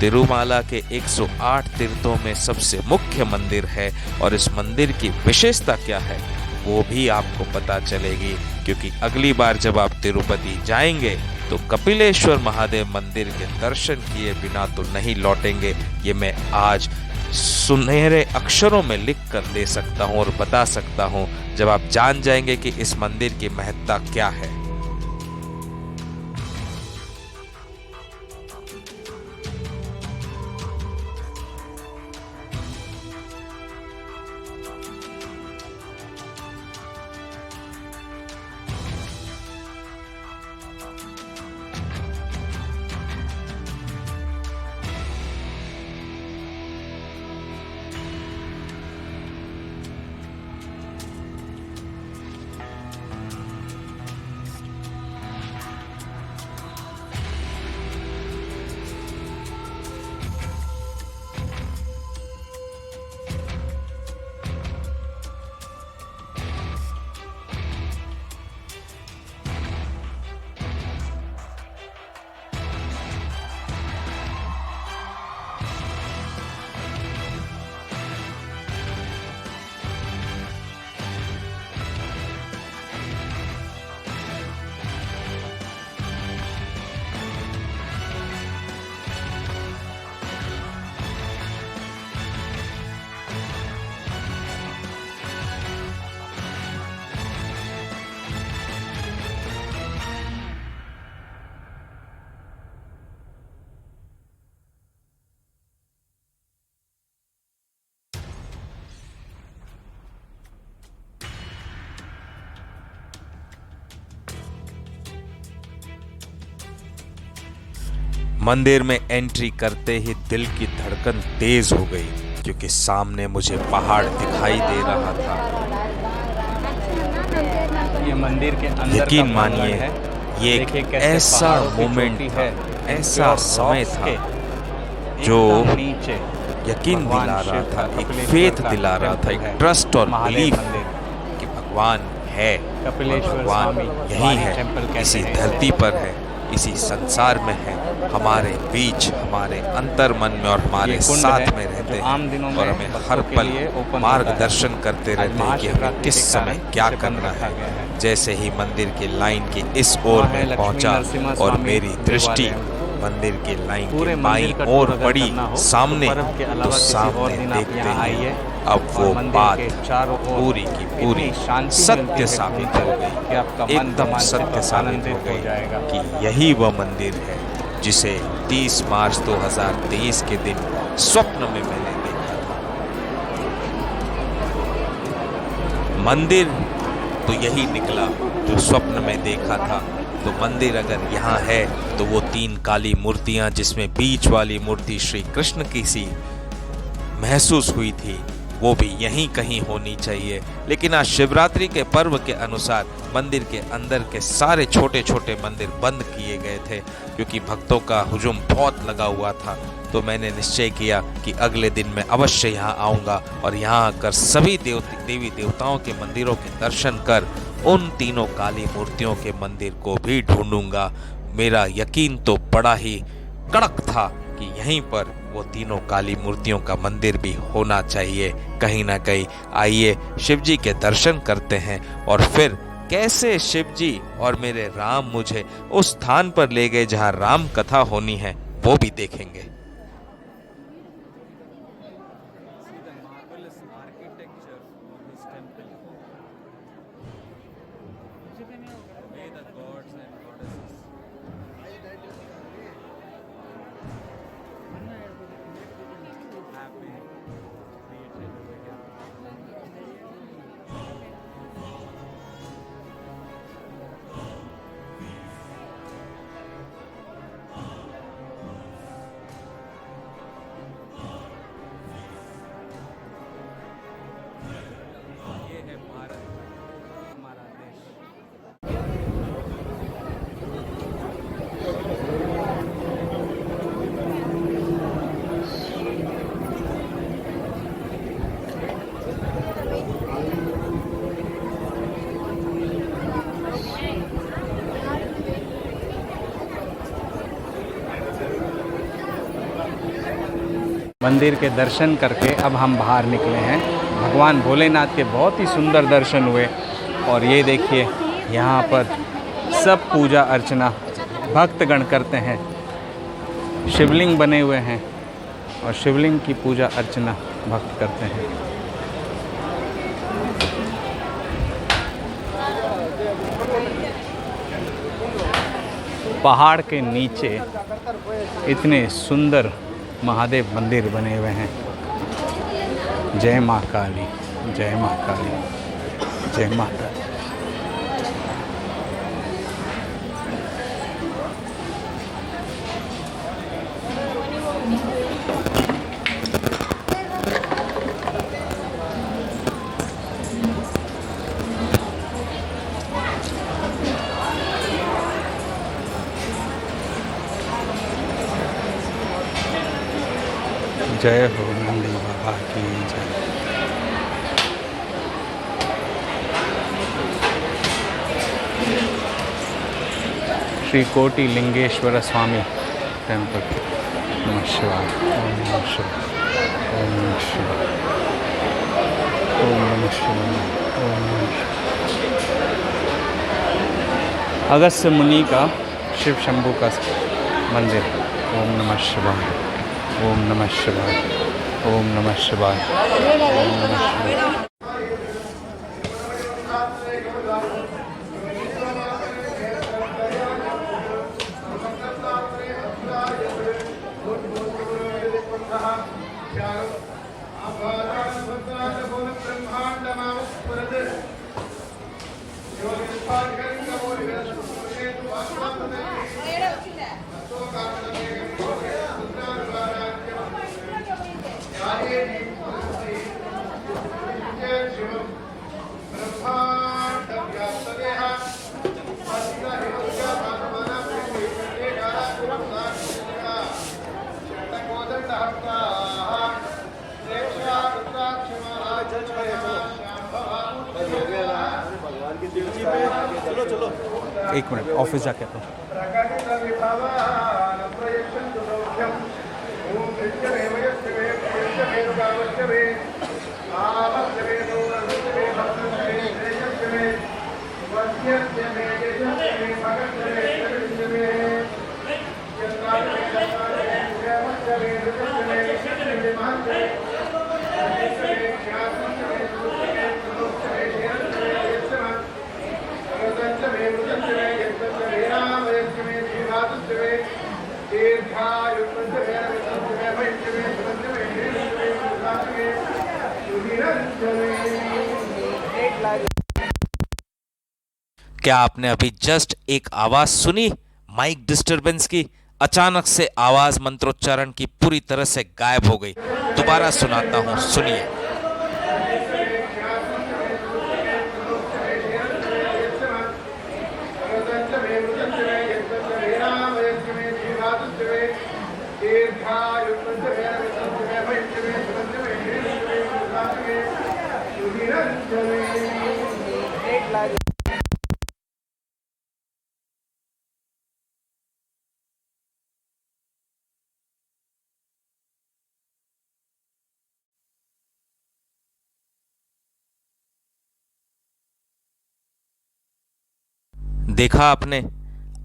तिरुमाला के 108 तीर्थों में सबसे मुख्य मंदिर है और इस मंदिर की विशेषता क्या है वो भी आपको पता चलेगी, क्योंकि अगली बार जब आप तिरुपति जाएंगे तो कपिलेश्वर महादेव मंदिर के दर्शन किए बिना तो नहीं लौटेंगे। ये मैं आज सुनहरे अक्षरों में लिख कर दे सकता हूँ और बता सकता हूँ, जब आप जान जाएंगे कि इस मंदिर की महत्ता क्या है। मंदिर में एंट्री करते ही दिल की धड़कन तेज हो गई, क्योंकि सामने मुझे पहाड़ दिखाई दे रहा था। ये मंदिर के अंदर यकीन का प्रांगण मानिए, है। ये देखिए एक कैसे ऐसा पहाड़ों की मोमेंट चोटी था, है, ऐसा और समय rocks था के जो एकदम नीचे यकीन भगवान दिला रहा शिव था, का एक कपिलेश्वर फेथ का दिला रहा था, टेम्पल एक है, ट्रस्ट और महादेव बिलीफ मंदिर। कि भगवान है, कपिलेश्वर भगवान स्वामी यही वाणी है, टेम्पल कहते इसी हैं धरती इसे। पर है, इसी संसार में है, हमारे बीच, हमारे अंतर मन में और हमारे ये कुंड साथ है, में रहते जो आम हैं दिनों और में हमें भक्तों हर के पल लिए open होता है। मार्गदर्शन करते आज रहते हैं कि हमें महाशिवरात्रि किस के समय कारण क्या इसे बंद करना रखा है। गया है। जैसे ही मंदिर की लाइन की इस ओर वहाँ है में लक्ष्मी पहुंचा नरसिम्हा और स्वामी मेरी दृष्टि देवालय। मंदिर की लाइन पूरे की मंदिर बाईं का ओर टूर अगर पड़ी करना हो सामने, तो पर्व के तो अलावा किसी और सामने दिन आप देखते यहाँ ही आइए अब और वो मंदिर बात के चारों ओर पूरी की पूरी इतनी शांति सत्य मिलती है साबित घूमकर हो गई, कि आपका मन एकदम रोमांचित सत्य और साबित आनंदित हो गई जाएगा। कि यही वह मंदिर है जिसे 30 मार्च 2023 के दिन स्वप्न में मैंने देखा था। मंदिर तो यही निकला जो स्वप्न में देखा था। तो मंदिर अगर यहाँ है तो वो 3 काली मूर्तियां, जिसमें बीच वाली मूर्ति श्री कृष्ण की सी महसूस हुई थी, वो भी यहीं कहीं होनी चाहिए। लेकिन आज शिवरात्रि के पर्व के अनुसार मंदिर के अंदर के सारे छोटे छोटे मंदिर बंद किए गए थे, क्योंकि भक्तों का हुजूम बहुत लगा हुआ था। तो मैंने निश्चय किया कि अगले दिन मैं अवश्य यहाँ आऊँगा और यहाँ आकर सभी देवी देवताओं के मंदिरों के दर्शन कर उन तीनों काली मूर्तियों के मंदिर को भी ढूंढूंगा। मेरा यकीन तो बड़ा ही कड़क था कि यहीं पर वो तीनों काली मूर्तियों का मंदिर भी होना चाहिए कहीं ना कहीं। आइए शिव जी के दर्शन करते हैं और फिर कैसे शिव जी और मेरे राम मुझे उस स्थान पर ले गए जहाँ राम कथा होनी है, वो भी देखेंगे। मंदिर के दर्शन करके अब हम बाहर निकले हैं। भगवान भोलेनाथ के बहुत ही सुंदर दर्शन हुए। और ये देखिए यहाँ पर सब पूजा अर्चना भक्तगण करते हैं। शिवलिंग बने हुए हैं और शिवलिंग की पूजा अर्चना भक्त करते हैं। पहाड़ के नीचे इतने सुंदर महादेव मंदिर बने हुए हैं। जय माँ काली, जय माँ काली, जय माँ काली। जय हो नंदी बाबा की जय। श्री कोटि लिंगेश्वर स्वामी टेम्पल। नमः शिवाय, ओम नमः शिवाय, ओम नमः शिवाय, ओम नमः शिवाय, ओम नमः शिवाय। अगस्त्य मुनि का शिव शंभू का मंदिर। ओम नमः शिवाय, ओम नमः शिवाय, ओम नमः शिवाय, ओम नमः शिवाय। एक मिनट ऑफिस जाके आता हूँ। क्या आपने अभी जस्ट एक आवाज सुनी माइक डिस्टरबेंस की? अचानक से आवाज मंत्रोच्चारण की पूरी तरह से गायब हो गई। दोबारा सुनाता हूं, सुनिए। देखा आपने,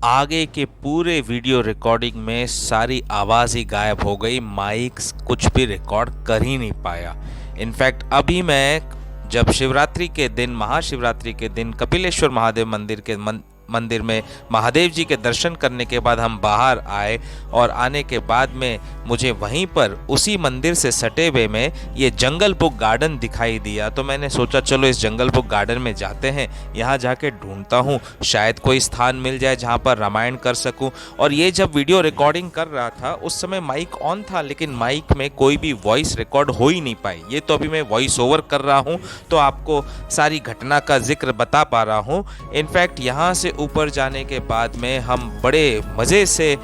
आगे के पूरे वीडियो रिकॉर्डिंग में सारी आवाज़ ही गायब हो गई। माइक कुछ भी रिकॉर्ड कर ही नहीं पाया। इनफैक्ट अभी मैं जब शिवरात्रि के दिन, महाशिवरात्रि के दिन कपिलेश्वर महादेव मंदिर में महादेव जी के दर्शन करने के बाद हम बाहर आए और आने के बाद में मुझे वहीं पर उसी मंदिर से सटे हुए में ये जंगल बुक गार्डन दिखाई दिया। तो मैंने सोचा चलो इस जंगल बुक गार्डन में जाते हैं, यहाँ जाके ढूंढता हूँ शायद कोई स्थान मिल जाए जहाँ पर रामायण कर सकूँ। और ये जब वीडियो रिकॉर्डिंग कर रहा था उस समय माइक ऑन था, लेकिन माइक में कोई भी वॉइस रिकॉर्ड हो ही नहीं पाई। ये तो अभी मैं वॉइस ओवर कर रहा हूँ तो आपको सारी घटना का जिक्र बता पा रहा हूँ। इनफैक्ट यहाँ से ऊपर जाने के बाद में हम बड़े मज़े से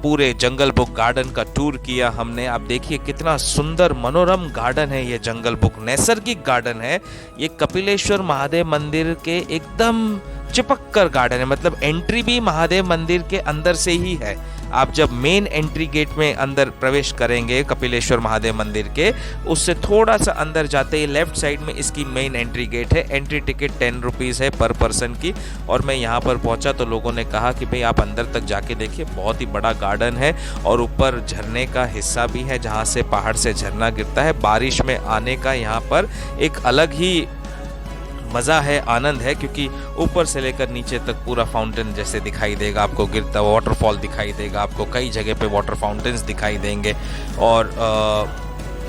पूरे जंगल बुक गार्डन का टूर किया हमने। आप देखिए कितना सुंदर मनोरम गार्डन है ये जंगल बुक, नैसर्गिक गार्डन है ये। कपिलेश्वर महादेव मंदिर के एकदम चिपक कर गार्डन है, मतलब एंट्री भी महादेव मंदिर के अंदर से ही है। आप जब मेन एंट्री गेट में अंदर प्रवेश करेंगे कपिलेश्वर महादेव मंदिर के, उससे थोड़ा सा अंदर जाते ही लेफ्ट साइड में इसकी मेन एंट्री गेट है। एंट्री टिकट 10 रुपीज़ है पर पर्सन की। और मैं यहाँ पर पहुँचा तो लोगों ने कहा कि भाई आप अंदर तक जाके देखिए, बहुत ही बड़ा गार्डन है और ऊपर झरने का हिस्सा भी है जहाँ से पहाड़ से झरना गिरता है। बारिश में आने का यहाँ पर एक अलग ही मज़ा है, आनंद है, क्योंकि ऊपर से लेकर नीचे तक पूरा फाउंटेन जैसे दिखाई देगा आपको, गिरता हुआ वाटरफॉल दिखाई देगा आपको, कई जगह पे वाटर फाउंटेन्स दिखाई देंगे। और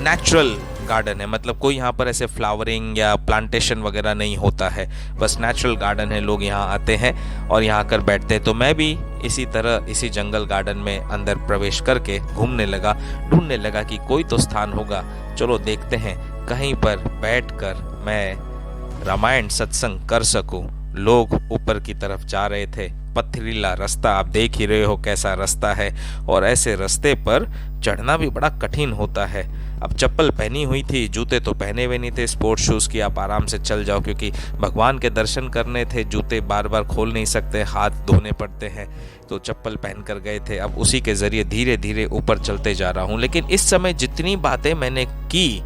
नेचुरल गार्डन है, मतलब कोई यहाँ पर ऐसे फ्लावरिंग या प्लांटेशन वगैरह नहीं होता है, बस नेचुरल गार्डन है। लोग यहाँ आते हैं और यहाँ आकर बैठते हैं। तो मैं भी इसी तरह इसी जंगल गार्डन में अंदर प्रवेश करके घूमने लगा, ढूंढने लगा कि कोई तो स्थान होगा, चलो देखते हैं कहीं पर बैठकर मैं रामायण सत्संग कर सकूं। लोग ऊपर की तरफ जा रहे थे, पथरीला रास्ता, आप देख ही रहे हो कैसा रास्ता है, और ऐसे रास्ते पर चढ़ना भी बड़ा कठिन होता है। अब चप्पल पहनी हुई थी, जूते तो पहने हुए नहीं थे, स्पोर्ट्स शूज़ की आप आराम से चल जाओ, क्योंकि भगवान के दर्शन करने थे, जूते बार बार खोल नहीं सकते, हाथ धोने पड़ते हैं, तो चप्पल पहन कर गए थे। अब उसी के ज़रिए धीरे धीरे ऊपर चलते जा रहा हूँ। लेकिन इस समय जितनी बातें मैंने की,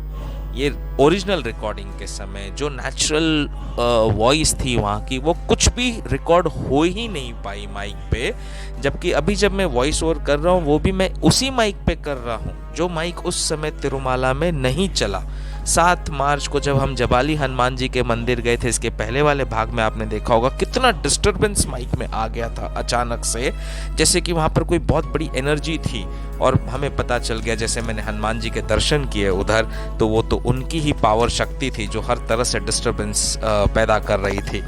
ये ओरिजिनल रिकॉर्डिंग के समय जो नेचुरल वॉइस थी वहाँ की, वो कुछ भी रिकॉर्ड हो ही नहीं पाई माइक पे। जबकि अभी जब मैं वॉइस ओवर कर रहा हूँ वो भी मैं उसी माइक पे कर रहा हूँ जो माइक उस समय तिरुमाला में नहीं चला। 7 मार्च को जब हम जबाली हनुमान जी के मंदिर गए थे, इसके पहले वाले भाग में आपने देखा होगा कितना डिस्टरबेंस माइक में आ गया था अचानक से, जैसे कि वहाँ पर कोई बहुत बड़ी एनर्जी थी। और हमें पता चल गया, जैसे मैंने हनुमान जी के दर्शन किए उधर, तो वो तो उनकी ही पावर शक्ति थी जो हर तरह से डिस्टरबेंस पैदा कर रही थी।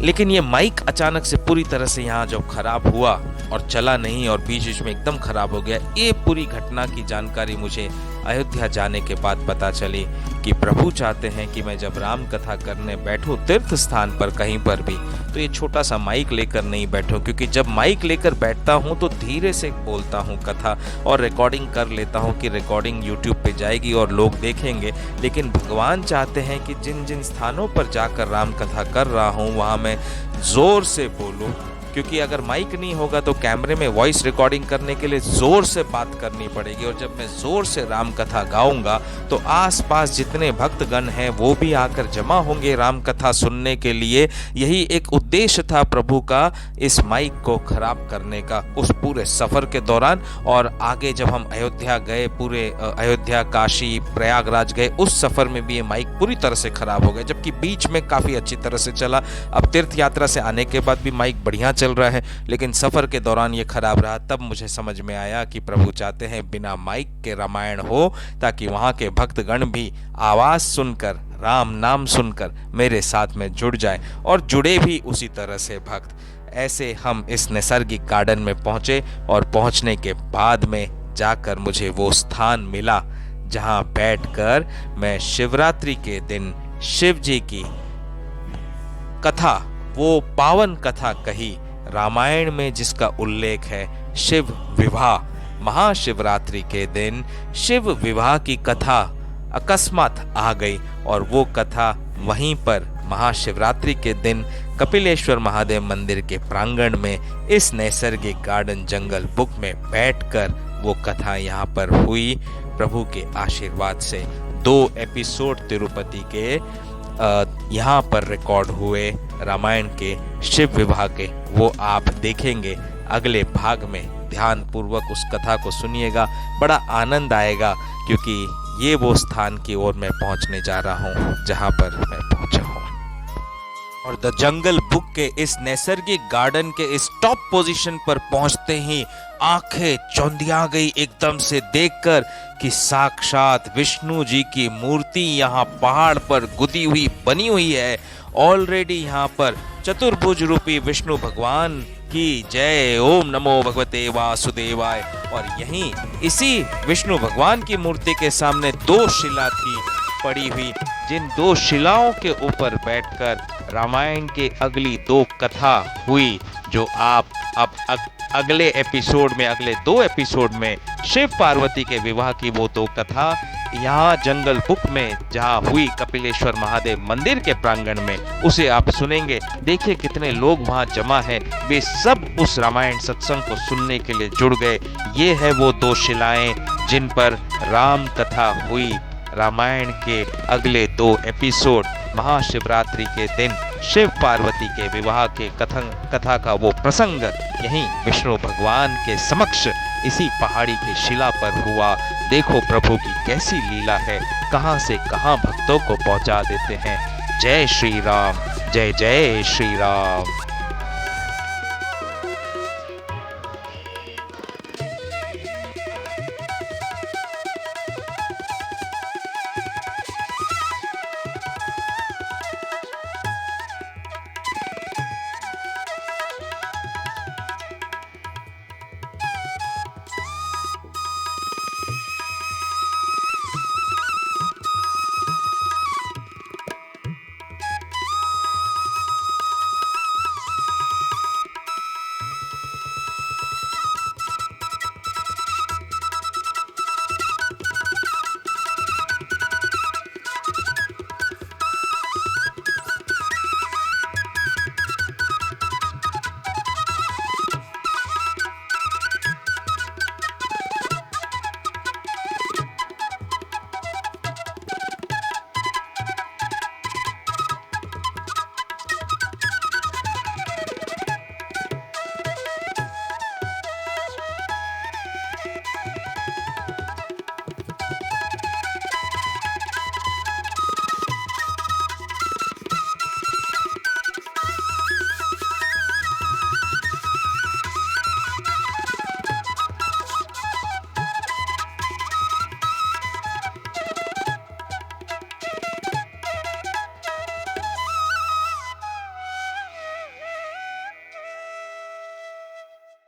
लेकिन ये माइक अचानक से पूरी तरह से यहाँ जब खराब हुआ और चला नहीं और बीच बीच में एकदम खराब हो गया, ये पूरी घटना की जानकारी मुझे अयोध्या जाने के बाद पता चली कि प्रभु चाहते हैं कि मैं जब राम कथा करने बैठूं तीर्थ स्थान पर कहीं पर भी, तो ये छोटा सा माइक लेकर नहीं बैठूं, क्योंकि जब माइक लेकर बैठता हूं तो धीरे से बोलता हूं कथा और रिकॉर्डिंग कर लेता हूं कि रिकॉर्डिंग यूट्यूब पे जाएगी और लोग देखेंगे। लेकिन भगवान चाहते हैं कि जिन जिन स्थानों पर जाकर राम कथा कर रहा हूं वहां मैं जोर से बोलूं, क्योंकि अगर माइक नहीं होगा तो कैमरे में वॉइस रिकॉर्डिंग करने के लिए ज़ोर से बात करनी पड़ेगी, और जब मैं ज़ोर से राम कथा गाऊंगा तो आसपास जितने भक्तगण हैं वो भी आकर जमा होंगे राम कथा सुनने के लिए। यही एक उद्देश्य था प्रभु का इस माइक को खराब करने का उस पूरे सफ़र के दौरान। और आगे जब हम अयोध्या गए, पूरे अयोध्या, काशी, प्रयागराज गए, उस सफ़र में भी ये माइक पूरी तरह से ख़राब हो गया, जबकि बीच में काफ़ी अच्छी तरह से चला। अब तीर्थ यात्रा से आने के बाद भी माइक बढ़िया चल रहा है, लेकिन सफर के दौरान ये खराब रहा। तब मुझे समझ में आया कि प्रभु चाहते हैं बिना माइक के रामायण हो, ताकि वहां के भक्तगण भी आवाज सुनकर, राम नाम सुनकर मेरे साथ में जुड़ जाए, और जुड़े भी उसी तरह से भक्त। ऐसे हम इस नैसर्गिक गार्डन में पहुंचे, और पहुंचने के बाद में जाकर मुझे वो स्थान मिला जहां बैठकर मैं शिवरात्रि के दिन शिव जी की कथा, वो पावन कथा कही रामायण में जिसका उल्लेख है, शिव विवाह। महाशिवरात्रि के दिन शिव विवाह की कथा अकस्मात आ गई, और वो कथा वहीं पर महाशिवरात्रि के दिन कपिलेश्वर महादेव मंदिर के प्रांगण में इस नैसर्गिक गार्डन जंगल बुक में बैठकर वो कथा यहाँ पर हुई। प्रभु के आशीर्वाद से 2 एपिसोड तिरुपति के यहाँ पर रिकॉर्ड हुए रामायण के शिव विवाह के, वो आप देखेंगे अगले भाग में। ध्यान पूर्वक उस कथा को सुनिएगा, बड़ा आनंद आएगा, क्योंकि ये वो स्थान की ओर मैं पहुंचने जा रहा हूं जहां पर मैं पहुंचा हूं। और द जंगल बुक के इस नैसर्गिक गार्डन के इस टॉप पोजीशन पर पहुंचते ही आंखें चौंधिया गई एकदम से देखकर कि साक्षात विष्णु जी की मूर्ति यहाँ पहाड़ पर गुदी हुई बनी हुई है। ऑलरेडी यहाँ पर चतुर्भुज रूपी विष्णु भगवान की जय, ओम नमो भगवते वासुदेवाय। और यहीं इसी विष्णु भगवान की मूर्ति के सामने 2 शिला थी पड़ी हुई, जिन 2 शिलाओं के ऊपर बैठकर रामायण के अगली 2 कथा हुई, जो आप अब अगले एपिसोड में, अगले 2 एपिसोड में शिव पार्वती के विवाह की वो 2 कथा यहाँ जंगल बुक में जहाँ हुई कपिलेश्वर महादेव मंदिर के प्रांगण में, उसे आप सुनेंगे। देखिए कितने लोग वहाँ जमा हैं, वे सब उस रामायण सत्संग को सुनने के लिए जुड़ गए। ये है वो 2 शिलाएं जिन पर राम कथा हुई। रामायण के अगले 2 एपिसोड महाशिवरात्रि के दिन शिव पार्वती के विवाह के कथा का वो प्रसंग यहीं विष्णु भगवान के समक्ष इसी पहाड़ी की शिला पर हुआ। देखो प्रभु की कैसी लीला है, कहां से कहां भक्तों को पहुंचा देते हैं। जय श्री राम, जय जय श्री राम।